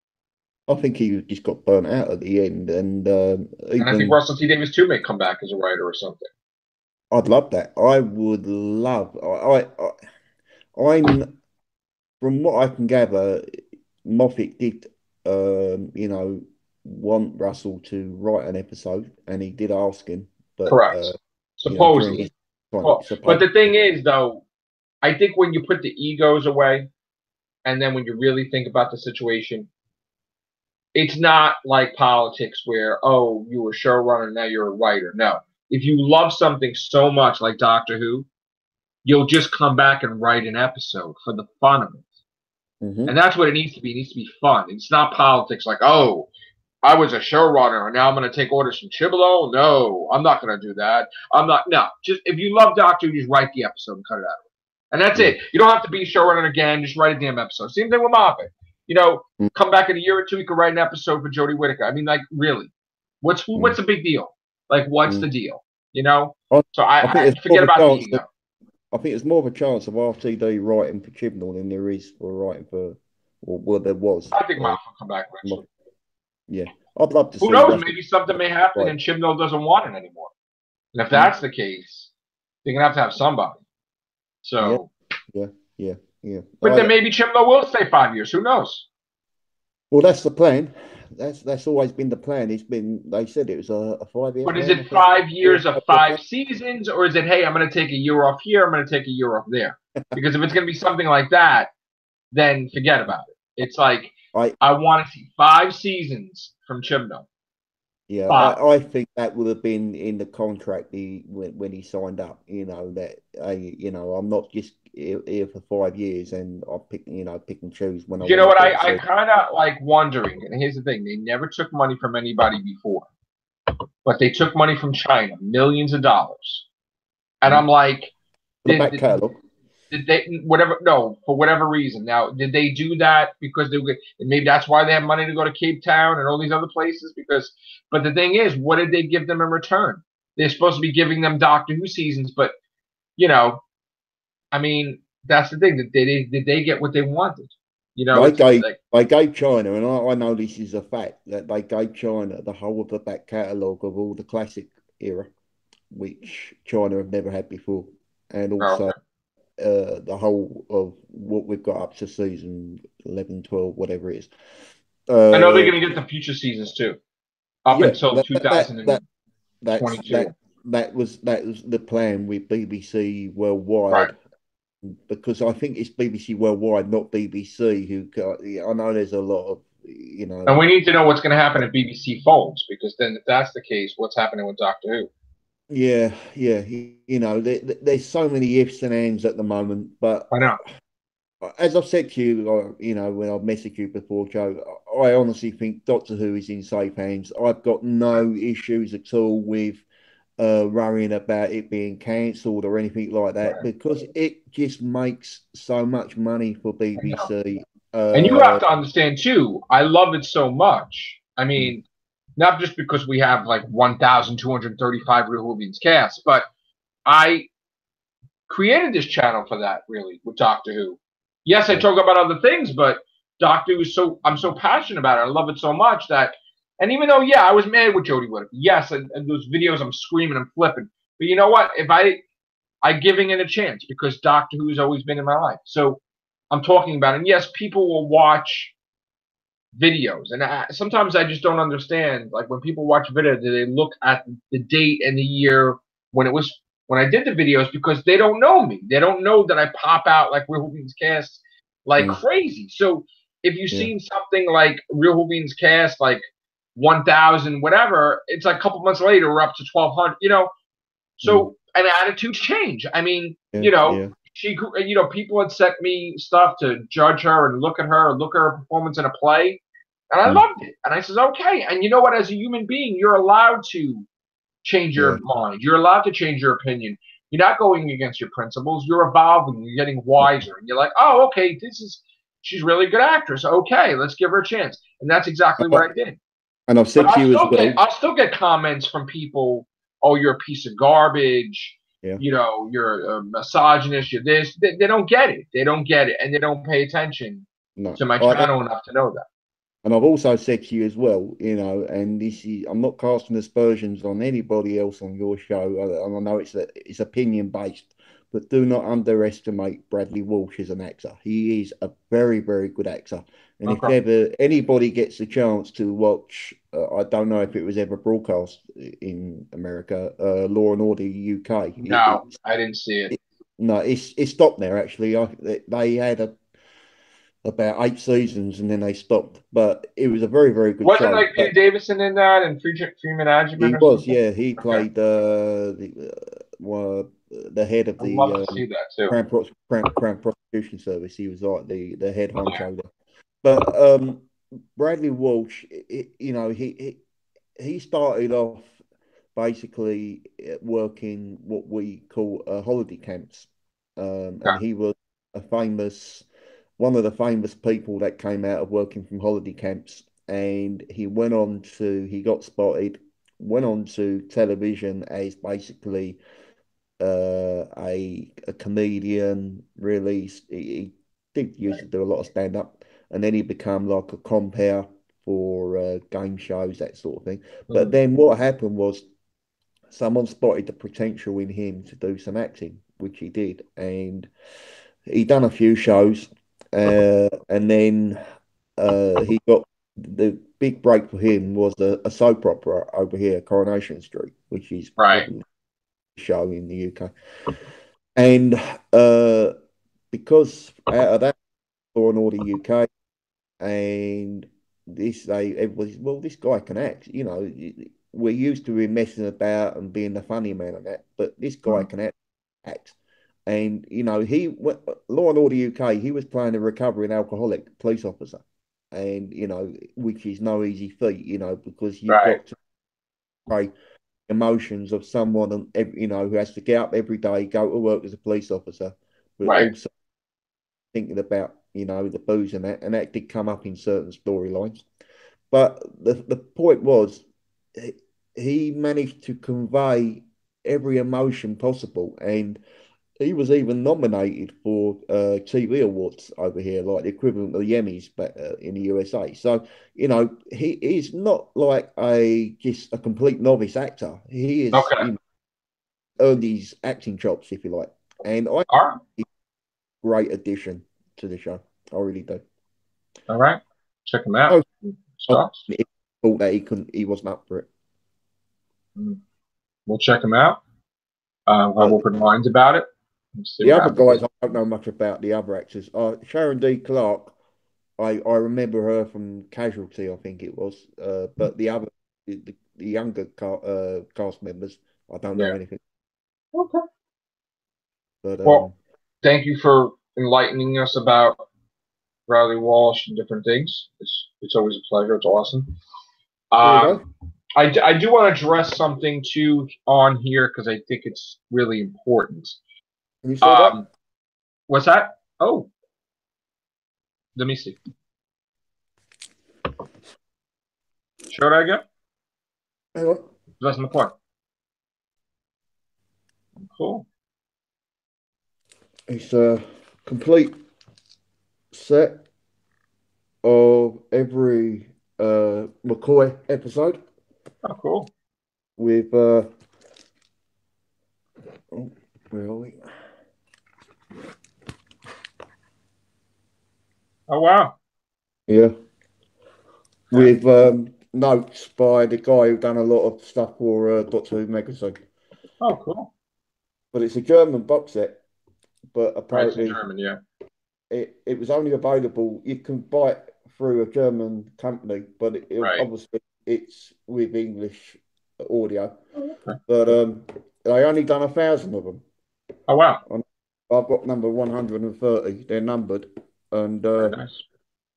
I think he just got burnt out at the end, and I think Russell T Davies too may come back as a writer or something. I'd love that. I would love. I'm from what I can gather, Moffat did, want Russell to write an episode, and he did ask him. But, correct. Supposedly. But the thing is, though, I think when you put the egos away, and then when you really think about the situation, it's not like politics where, oh, you were a showrunner, now you're a writer. No. If you love something so much like Doctor Who, you'll just come back and write an episode for the fun of it. And that's what it needs to be. It needs to be fun. It's not politics like, oh, I was a showrunner and now I'm going to take orders from Chibolo. No, I'm not going to do that. No. Just if you love Doctor Who, just write the episode and cut it out. And that's it. You don't have to be a showrunner again. Just write a damn episode. Same thing with Moffat. Come back in a year or two, you can write an episode for Jodie Whittaker. I mean, like, really, what's the big deal? Like, what's the deal? So I forget about the ego. I think there's more of a chance of RTD writing for Chibnall than there is for writing for, or there was. I think Moffat will come back eventually. Yeah, I'd love to see. Who knows? Maybe something may happen and Chibnall doesn't want it anymore. And if that's the case, they're gonna have somebody. So yeah. But then maybe Chibnall will stay 5 years. Who knows? Well, that's the plan. That's always been the plan. They said it was a 5-year. But is it 5 years of 5 seasons, or is it, hey, I'm going to take a year off here, I'm going to take a year off there? Because if it's going to be something like that, then forget about it. It's like I want to see 5 seasons from Chibnall. Yeah, I think that would have been in the contract when he signed up. That I'm not just here for 5 years, and I'll pick and choose when I. You know what? I kind of like wondering. And here's the thing: they never took money from anybody before, but they took money from China, millions of dollars. And I'm like, the back catalog. Did they for whatever reason? Now, did they do that because maybe that's why they have money to go to Cape Town and all these other places? But the thing is, what did they give them in return? They're supposed to be giving them Doctor Who seasons, but I mean, that's the thing. Did they get what they wanted? They gave China, and I know this is a fact, that they gave China the whole of the back catalogue of all the classic era, which China have never had before, and also. The whole of what we've got up to season 11, 12, whatever it is. I know they're going to get the future seasons too, until 2022. That was the plan with BBC Worldwide. because I think it's BBC Worldwide, not BBC. Who got, I know there's a lot of, you And know, we need to know what's going to happen if BBC folds, because then if that's the case, what's happening with Doctor Who? yeah, yeah, you know, there's so many ifs and ands at the moment. But I know. as I've said to you, you know, when I've messaged you before, Joe, I honestly think Doctor Who is in safe hands. I've got no issues at all with worrying about it being cancelled or anything like that Right. because it just makes so much money for I know. BBC. And you have to understand too, I love it so much. I Mm, mean, not just because we have like 1,235 Real Whovians cast, but I created this channel for that, really, with Doctor Who. Yes, I yeah, talk about other things, but Doctor Who is I'm so passionate about it. I love it so much that, and even though, yeah, I was mad with Jodie Whittaker. Yes, and those videos, I'm screaming and flipping. But you know what? If I giving it a chance because Doctor Who has always been in my life. So I'm talking about it. And yes, people will watch videos, and sometimes I just don't understand. Like when people watch video, do they look at the date and the year when it was when I did the videos because they don't know me. They don't know that I pop out like Real Whovians cast like mm, crazy. So if you've yeah, seen something like Real Whovians cast like 1,000 whatever, it's like a couple months later we're up to 1,200. mm, So and attitudes change. I mean, yeah, yeah, people had sent me stuff to judge her and look at her and look at her performance in a play, and I mm, loved it. And I says, okay. And you know what? As a human being, you're allowed to change yeah. your mind. You're allowed to change your opinion. You're not going against your principles. You're evolving. You're getting wiser. And you're like, oh, okay, she's a really good actress. Okay, let's give her a chance. And that's exactly what I did. And I've But said to you as well. I'll still get comments from people. Oh, you're a piece of garbage. Yeah. You're a misogynist. You're this. They don't get it. They don't get it, and they don't pay attention No, to my channel enough to know that. and I've also said to you as well, you know, and this is, I'm not casting aspersions on anybody else on your show, and I know it's opinion based, but do not underestimate Bradley Walsh as an actor. He is a very, very good actor. And if Okay. ever anybody gets a chance to watch, I don't know if it was ever broadcast in America, Law and Order UK. No, I didn't see it. No, it's stopped there actually. They had about 8 seasons and then they stopped. But it was a very, very good Wasn't show. like Peter Davison in that and Freeman Agyeman He or was, something? yeah. He Okay. played the head of I'd love the to see that too. Crown Prosecution Service. He was like the head Yeah. honcho there. But Bradley Walsh, you know, he started off basically working what we call holiday camps, and Okay. he was a famous one of the famous people that came out of working from holiday camps. And he got spotted, went on to television as basically a comedian. Really, he did used to do a lot of stand up, and then he became like a compere for game shows, that sort of thing. But Mm. then what happened was someone spotted the potential in him to do some acting, which he did, and he done a few shows, and then he got the big break for him was a soap opera over here, Coronation Street, which is Right. probably the show in the UK. And uh, because out of that, Law and Order UK, and everybody's, well, this guy can act. You know, we're used to him messing about and being the funny man and that, but this guy Mm. can act. And you know, Law and Order UK, he was playing a recovering alcoholic police officer, and you know, which is no easy feat, you know, because you've Right. got to play emotions of someone, you know, who has to get up every day, go to work as a police officer, but Right. also thinking about, you know, the booze and that did come up in certain storylines. But the point was, he managed to convey every emotion possible, and he was even nominated for TV awards over here, like the equivalent of the Emmys, but in the USA. So you know, he is not like just a complete novice actor. He is, Okay. you know, earned his acting chops, if you like, and I All right. think he's a great addition to the show. I really do. All right. Check him out. Oh, I Starts. thought that he wasn't up for it, Mm. We'll check him out. Have but open minds about it. Let's see The what other happens. guys, I don't know much about the other actors. Sharon D. Clark, I remember her from Casualty, I think it was. But the other, the younger cast members, I don't know Yeah. anything. Okay. But Well, thank you for enlightening us about Riley Walsh and different things. It's always a pleasure. It's awesome. there you go. I do want to address something too on here because I think it's really important. Can you see that? What's that? Oh, let me see. Show it again. Hang on. That's my point. Cool. It's a complete set of every McCoy episode Oh, cool. with oh, where are we? Oh, wow. Yeah. Yeah. With notes by the guy who done a lot of stuff for Doctor Who magazine. Oh, cool. But it's a German box set. But Right, it's in apparently German, yeah. it was only available. You can buy it through a German company, but Right. obviously it's with English audio. Okay. But they only done 1,000 of them. Oh, wow. And I've got number 130. They're numbered, and Very nice.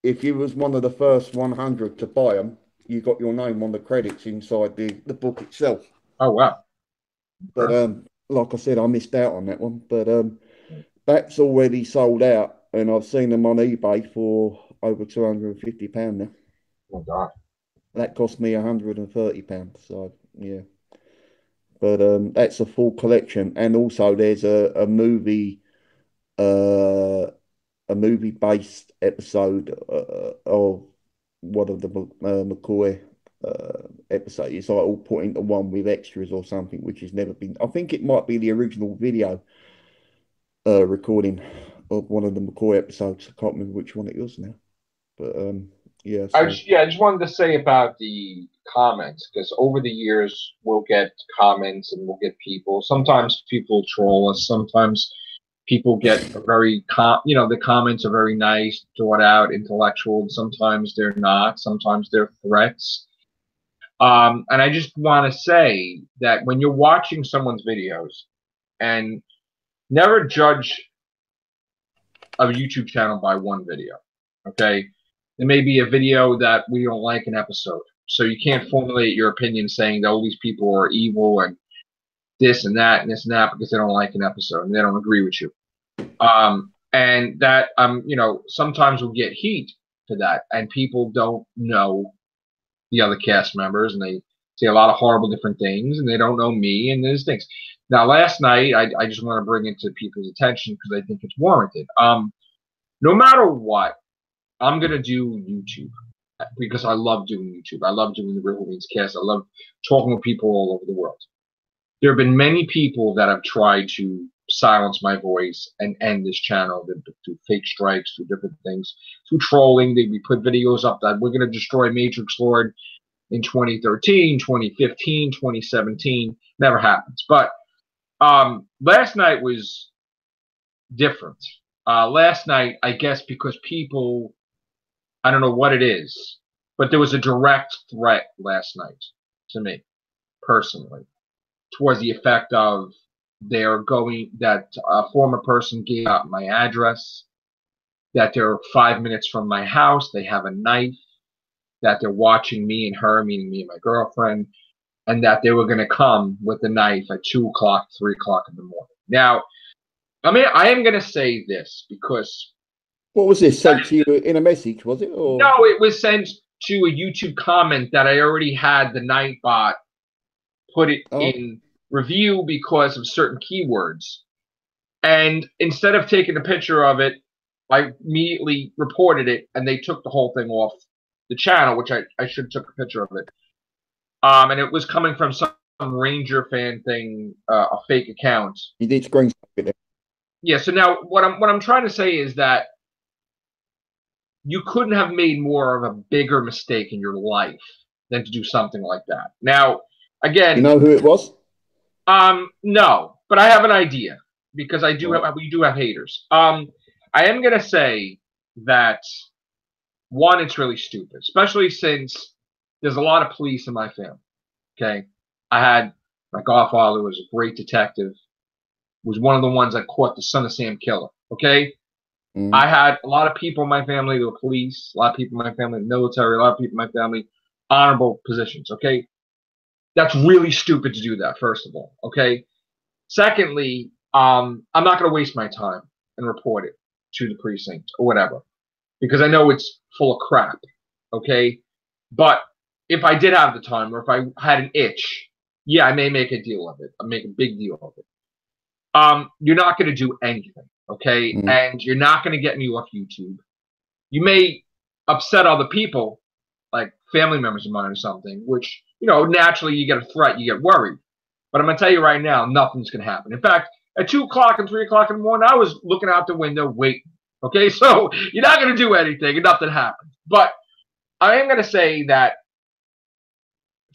if you was one of the first 100 to buy them, you got your name on the credits inside the book itself. Oh, wow. But Impressive. like I said, I missed out on that one. But that's already sold out, and I've seen them on eBay for over £250 now. Oh, God. That cost me £130. So yeah, but that's a full collection, and also there's uh, a movie based episode of one of the McCoy episodes. It's like all put into one with extras or something, which has never been. I think it might be the original video recording of one of the McCoy episodes. I can't remember which one it was now, but yeah. So I just wanted to say about the comments because over the years we'll get comments and we'll get people. Sometimes people troll us. Sometimes people get the comments are very nice, thought out, intellectual. And sometimes they're not. Sometimes they're threats. And I just want to say that when you're watching someone's videos, and never judge a YouTube channel by one video. Okay, there may be a video that we don't like an episode, so you can't formulate your opinion saying that all these people are evil and this and that and this and that because they don't like an episode and they don't agree with you. And that sometimes we'll get heat for that, and people don't know the other cast members, and they say a lot of horrible different things, and they don't know me, and there's things. Now, last night, I just want to bring it to people's attention because I think it's warranted. No matter what, I'm gonna do YouTube because I love doing YouTube. I love doing the Real Whovians cast. I love talking with people all over the world. There have been many people that have tried to silence my voice and end this channel through fake strikes, through different things, through trolling. We put videos up that we're going to destroy Matrixlord in 2013, 2015, 2017. Never happens. But last night was different. Last night, I guess because people, I don't know what it is, but there was a direct threat last night to me personally, towards the effect of that a former person gave out my address, that they're 5 minutes from my house, they have a knife, that they're watching me and her, meaning me and my girlfriend, and that they were going to come with the knife at 2 o'clock, 3 o'clock in the morning. Now, I am going to say this because what was this sent to you in a message? Was it? Or no, it was sent to a YouTube comment that I already had the Nightbot put it in review because of certain keywords. And instead of taking a picture of it, I immediately reported it, and they took the whole thing off the channel, which I should have took a picture of it. And it was coming from some Ranger fan thing, a fake account. You did screenshot it. Yeah. So now what I'm trying to say is that you couldn't have made more of a bigger mistake in your life than to do something like that. Now, again, You know who it was? no, but I have an idea. because we do have haters. I am gonna say that one, it's really stupid, especially since there's a lot of police in my family. Okay, I had my godfather was a great detective, was one of the ones that caught the Son of Sam killer. Okay, I had a lot of people in my family that were police, a lot of people in my family in the military, a lot of people in my family honorable positions. Okay, that's really stupid to do that. First of all, okay. Secondly, I'm not going to waste my time and report it to the precinct or whatever because I know it's full of crap. Okay, but if I did have the time or if I had an itch, yeah, I may make a deal of it. I'll make a big deal of it. You're not going to do anything, okay? And you're not going to get me off YouTube. You may upset other people, like family members of mine or something, which, you know, naturally you get a threat, you get worried. But I'm going to tell you right now, nothing's going to happen. In fact, at 2 o'clock and 3 o'clock in the morning, I was looking out the window waiting, okay? So you're not going to do anything and nothing happens. But I am going to say that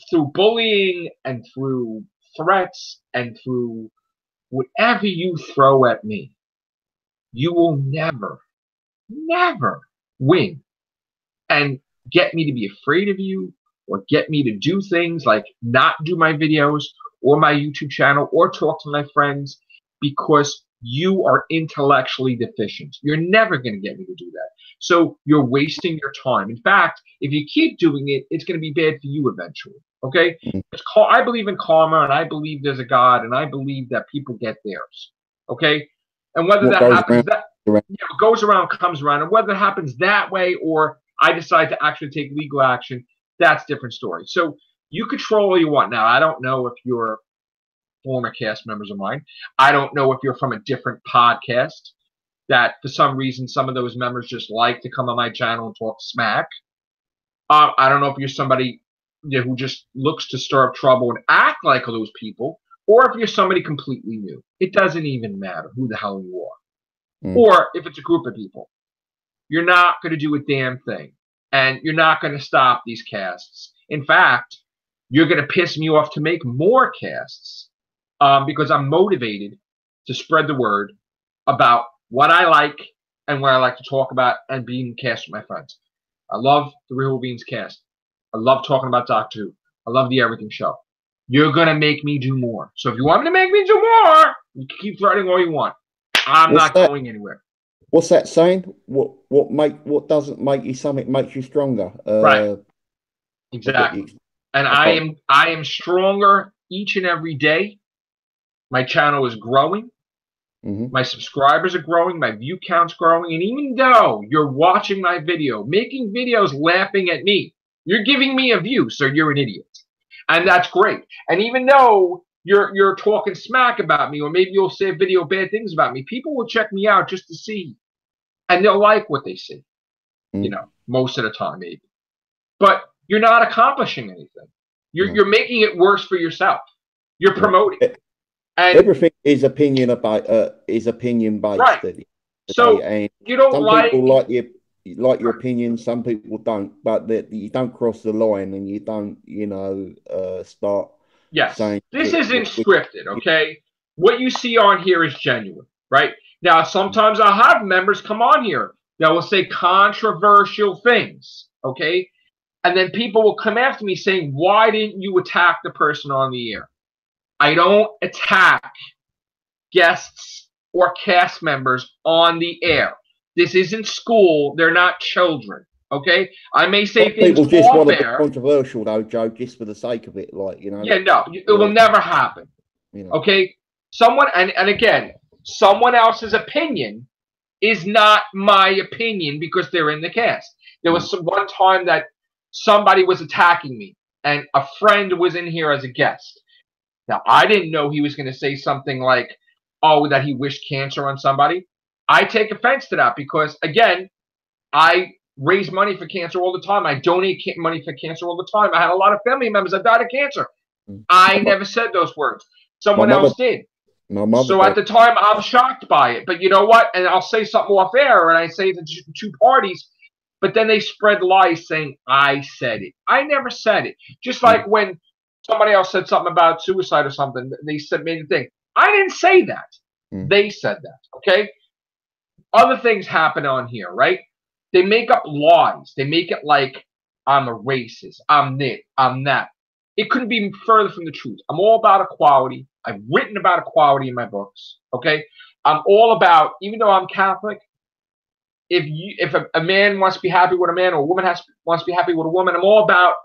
through bullying and through threats and through whatever you throw at me, you will never, never win and get me to be afraid of you or get me to do things like not do my videos or my YouTube channel or talk to my friends because you are intellectually deficient. You're never going to get me to do that. So you're wasting your time. In fact, if you keep doing it, it's going to be bad for you eventually. Okay? I believe in karma, and I believe there's a God, and I believe that people get theirs. Okay? And whether that happens, goes around, comes around, and whether it happens that way or I decide to actually take legal action, that's a different story. So you control all you want. Now, I don't know if you're former cast members of mine. I don't know if you're from a different podcast that for some reason some of those members just like to come on my channel and talk smack. I don't know if you're somebody who just looks to stir up trouble and act like those people, or if you're somebody completely new. It doesn't even matter who the hell you are. Or if it's a group of people. You're not going to do a damn thing. And you're not going to stop these casts. In fact, you're going to piss me off to make more casts because I'm motivated to spread the word about what I like and what I like to talk about and being cast with my friends. I love the Real Whovians cast. I love talking about Doctor Who. I love the Everything Show. You're going to make me do more. So if you want me to make me do more, you can keep threatening all you want. I'm not going anywhere. What's that saying? What doesn't make you something makes you stronger. Right. Exactly. And I am stronger each and every day. My channel is growing. My subscribers are growing. My view count's growing. And even though you're watching my video, making videos laughing at me, you're giving me a view, so you're an idiot. And that's great. And even though you're talking smack about me, or maybe you'll say video bad things about me, people will check me out just to see. And they'll like what they see. You know, most of the time, maybe. But you're not accomplishing anything. You're making it worse for yourself. You're promoting. And everything is opinion based. Right. So and you don't some people like your opinion, some people don't, but you don't cross the line and you don't, start saying this isn't scripted, okay? What you see on here is genuine, right? Now, sometimes I'll have members come on here that will say controversial things, okay? And then people will come after me saying, why didn't you attack the person on the air? I don't attack guests or cast members on the air. This isn't school. They're not children, okay? I may say things people just want to be air. Controversial, though, Joe, just for the sake of it, Yeah, no, it will never happen, okay? And again, someone else's opinion is not my opinion because they're in the cast. There was one time that somebody was attacking me, and a friend was in here as a guest. Now, I didn't know he was going to say something like, oh, that he wished cancer on somebody. I take offense to that because, again, I raise money for cancer all the time. I donate money for cancer all the time. I had a lot of family members that died of cancer. I never said those words. Someone else did. So at the time, I'm shocked by it. But you know what? And I'll say something off air, and I say to two parties, but then they spread lies saying I said it. I never said it. Just like when somebody else said something about suicide or something, they made a thing. I didn't say that. They said that, okay? Other things happen on here, right? They make up lies. They make it like I'm a racist, I'm this, I'm that. It couldn't be further from the truth. I'm all about equality. I've written about equality in my books, okay? I'm all about, even though I'm Catholic, if a man wants to be happy with a man or a woman wants to be happy with a woman, I'm all about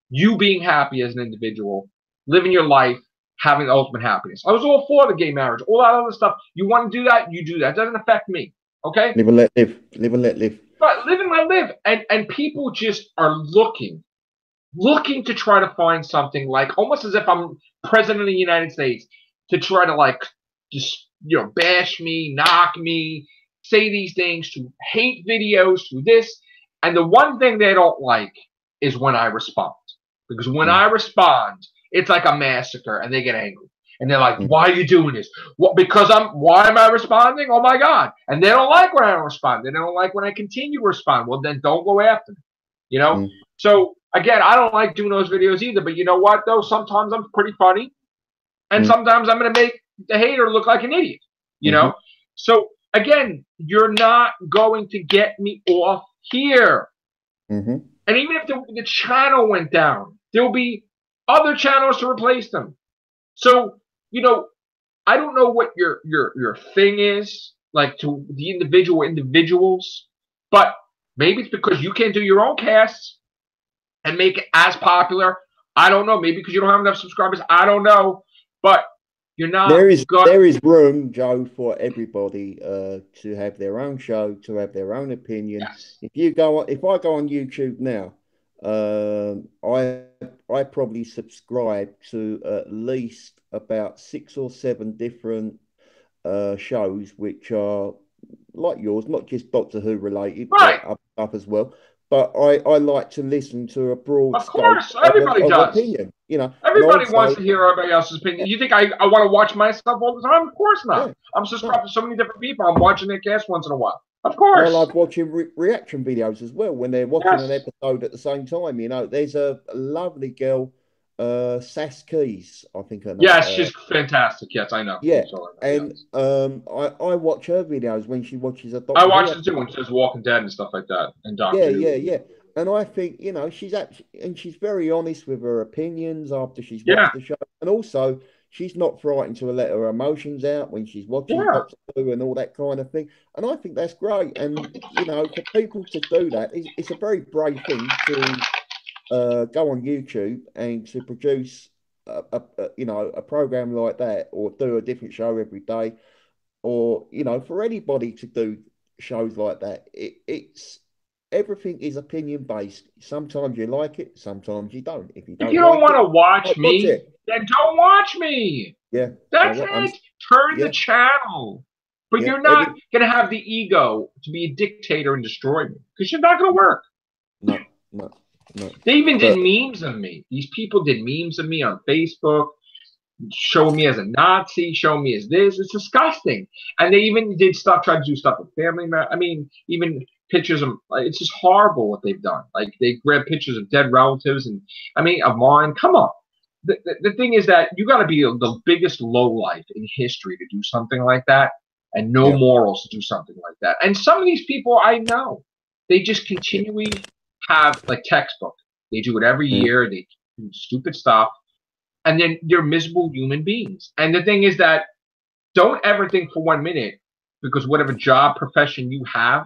you being happy as an individual, living your life, having the ultimate happiness. I was all for the gay marriage, all that other stuff. You want to do that, you do that. It doesn't affect me, okay? Live and let live. Live and let live. But live and let live. And people just are looking to try to find something like, almost as if I'm president of the United States, to try to like just, you know, bash me, knock me, say these things, to hate videos, to this. And the one thing they don't like is when I respond. Because when I respond, it's like a massacre and they get angry. And they're like, why are you doing this? What, because why am I responding? Oh my God. And they don't like when I don't respond. They don't like when I continue to respond. Well, then don't go after me. You know? So again, I don't like doing those videos either, but you know what though? Sometimes I'm pretty funny. And sometimes I'm gonna make the hater look like an idiot. You know? So again, you're not going to get me off here. And even if the channel went down, there'll be other channels to replace them. So, you know, I don't know what your thing is, like to the individuals, but maybe it's because you can't do your own casts and make it as popular. I don't know. Maybe because you don't have enough subscribers. I don't know. But you're not. There is room, Joe, for everybody to have their own show, to have their own opinion. Yes. If I go on YouTube now, I probably subscribe to at least about 6 or 7 different shows which are like yours, not just Doctor Who related, but up as well. But I like to listen to a broad scope everybody does. Opinion. You know, everybody wants to hear everybody else's opinion. You think I want to watch myself all the time? Of course not. I'm subscribed to so many different people. I'm watching their cast once in a while. Of course. I like watching reaction videos as well when they're watching an episode at the same time. You know, there's a lovely girl, Sass Keys, I think her name. Yes, she's fantastic. Yes, I know. Yeah, and I watch her videos when she watches a Doctor I watch it too when she says Walking Dead and stuff like that. And Doctor Who. Yeah. And I think, you know, she's very honest with her opinions after she's watched the show, and also she's not frightened to let her emotions out when she's watching Doctor Who and all that kind of thing. And I think that's great. And you know, for people to do that, it's a very brave thing to go on YouTube and to produce a program like that, or do a different show every day, or you know, for anybody to do shows like that. It's everything is opinion based. Sometimes you like it, sometimes you don't. If you don't want to watch me, then don't watch me. Yeah, that's it. Turn the channel. But you're not going to have the ego to be a dictator and destroy me, because you're not going to work. No. They even did memes of me. These people did memes of me on Facebook, showing me as a Nazi, showing me as this. It's disgusting. And they even did stuff, tried to do stuff with family. I mean, even pictures of, it's just horrible what they've done. Like, they grab pictures of dead relatives and, I mean, of mine. Come on. The thing is that you got to be the biggest lowlife in history to do something like that, and no morals to do something like that. And some of these people I know, they just continually have like textbook. They do it every year. They do stupid stuff, and then they're miserable human beings. And the thing is that don't ever think for 1 minute, because whatever job profession you have,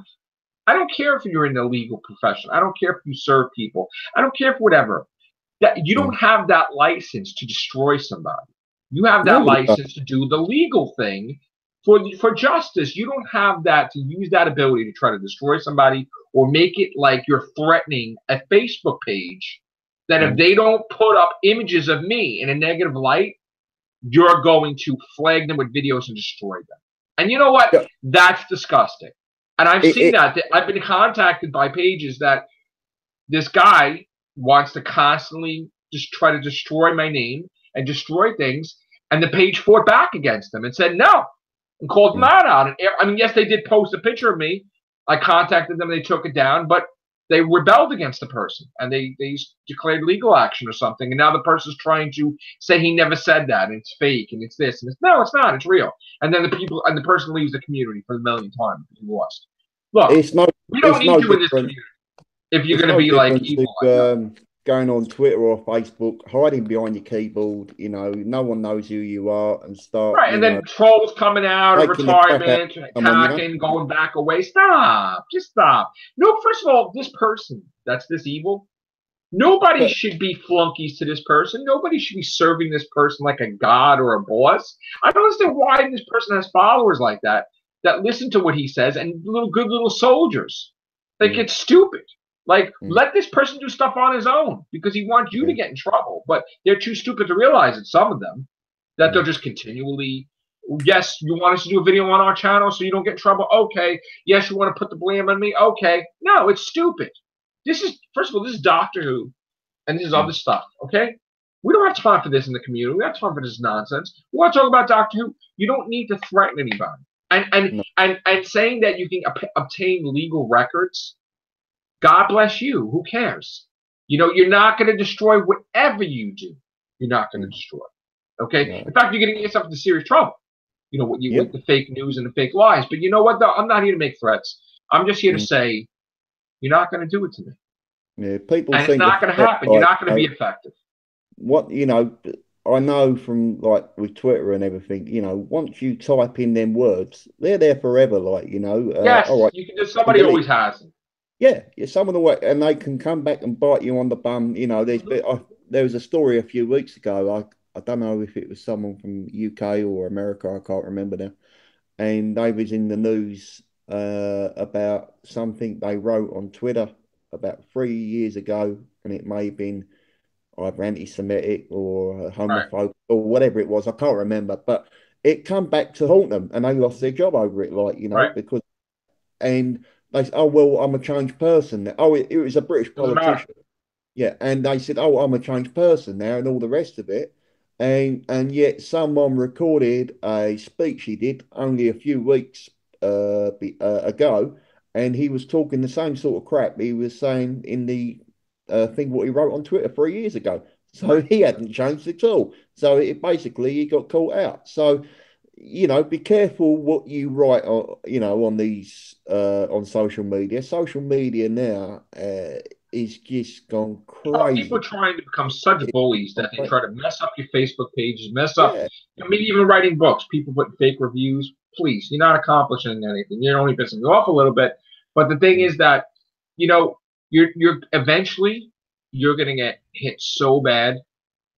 I don't care if you're in the legal profession. I don't care if you serve people. I don't care if whatever. That you don't have that license to destroy somebody. You have that license to do the legal thing for justice. You don't have that to use that ability to try to destroy somebody or make it like you're threatening a Facebook page that if they don't put up images of me in a negative light, you're going to flag them with videos and destroy them. And you know what? That's disgusting. And I've seen that. I've been contacted by pages that this guy wants to constantly just try to destroy my name and destroy things. And the page fought back against them and said no, and called them out on it. I mean, yes, they did post a picture of me. I contacted them. They took it down. But they rebelled against the person and they declared legal action or something, and now the person's trying to say he never said that and it's fake and it's this and it's no, it's not, it's real. And then the person leaves the community for the millionth time. He lost. Look, we don't need you in this community if you're going to be like evil. Going on Twitter or Facebook, hiding behind your keyboard, you know, no one knows who you are, and start right. And then trolls coming out of retirement, attacking, going back away. Stop, just stop. No, first of all, this person that's this evil, nobody should be flunkies to this person. Nobody should be serving this person like a god or a boss. I don't understand why this person has followers like that listen to what he says and good little soldiers. Like it's stupid. Like, let this person do stuff on his own because he wants you to get in trouble. But they're too stupid to realize it, some of them, that they'll just continually, yes, you want us to do a video on our channel so you don't get in trouble? Okay. Yes, you want to put the blame on me? Okay. No, it's stupid. This is, first of all, this is Doctor Who, and this is other stuff, okay? We don't have time for this in the community. We don't have time for this nonsense. We want to talk about Doctor Who. You don't need to threaten anybody. And saying that you can obtain legal records, God bless you. Who cares? You know, you're not going to destroy whatever you do. You're not going to destroy. Okay? No. In fact, you're getting yourself into serious trouble. You know, with the fake news and the fake lies. But you know what, though? I'm not here to make threats. I'm just here to say, you're not going to do it to me. Yeah, people and it's not going to happen. You're not going to be effective. What, you know, I know from, like, with Twitter and everything, you know, once you type in them words, they're there forever, like, you know. Yes, all right, you can just, somebody always has them. Yeah, some of the way, and they can come back and bite you on the bum. You know, there was a story a few weeks ago. I don't know if it was someone from UK or America. I can't remember now. And they was in the news about something they wrote on Twitter about 3 years ago, and it may have been either anti-Semitic or homophobic or whatever it was. I can't remember, but it come back to haunt them, and they lost their job over it. Like, you know, because and. They said, oh, well, I'm a changed person now. Oh, it was a British politician. Yeah, and they said, oh, I'm a changed person now and all the rest of it. And yet someone recorded a speech he did only a few weeks ago, and he was talking the same sort of crap he was saying in the thing what he wrote on Twitter 3 years ago. So he hadn't changed at all. So it basically, he got caught out. So, you know, be careful what you write, you know, on these on social media. Social media now is just gone crazy. Oh, people are trying to become such bullies that they try to mess up your Facebook pages, mess up. I mean, even writing books, people put fake reviews. Please, you're not accomplishing anything. You're only pissing me off a little bit. But the thing is that, you know, you're eventually you're going to get hit so bad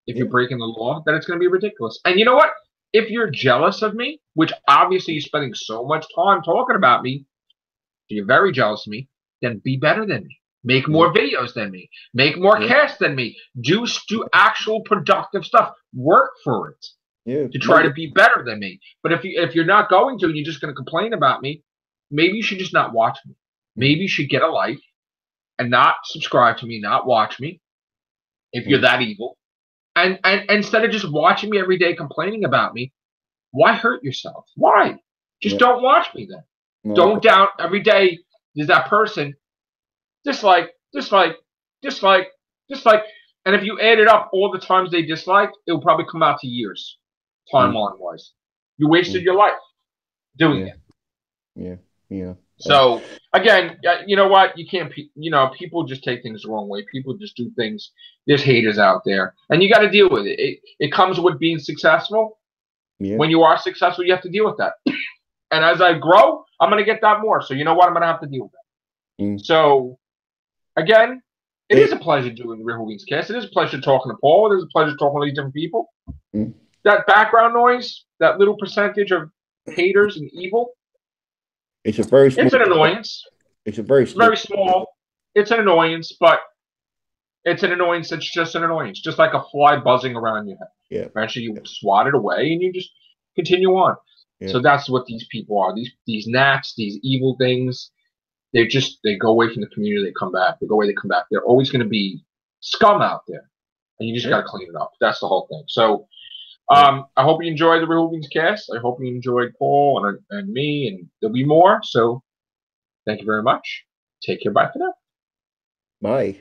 if you're breaking the law that it's going to be ridiculous. And you know what? If you're jealous of me, which obviously you're spending so much time talking about me, you're very jealous of me, then be better than me. Make more videos than me. Make more casts than me. Do actual productive stuff. Work for it to try to be better than me. But if you're not going to and you're just going to complain about me, maybe you should just not watch me. Maybe you should get a life and not subscribe to me, not watch me if you're that evil. And instead of just watching me every day complaining about me, why hurt yourself? Why? Just don't watch me then. No. Don't doubt every day there's that person dislike. And if you add it up all the times they disliked, it'll probably come out to years, timeline-wise. You wasted your life doing it. Yeah. So, again, you know what? You can't, you know, people just take things the wrong way. People just do things. There's haters out there. And you got to deal with it. It comes with being successful. When you are successful, you have to deal with that. And as I grow, I'm going to get that more. So, you know what? I'm going to have to deal with that. So, again, it is a pleasure doing the Whovians cast. It is a pleasure talking to Paul. It is a pleasure talking to these different people. That background noise, that little percentage of haters and evil, it's an annoyance. It's a very small. It's an annoyance, but it's an annoyance that's just an annoyance. Just like a fly buzzing around your head. Yeah. Eventually you swat it away and you just continue on. So that's what these people are. These gnats, these evil things, they go away from the community, they come back. They go away, they come back. They're always gonna be scum out there. And you just gotta clean it up. That's the whole thing. So I hope you enjoyed the Whovians cast. I hope you enjoyed Paul and me, and there'll be more. So thank you very much. Take care. Bye for now. May.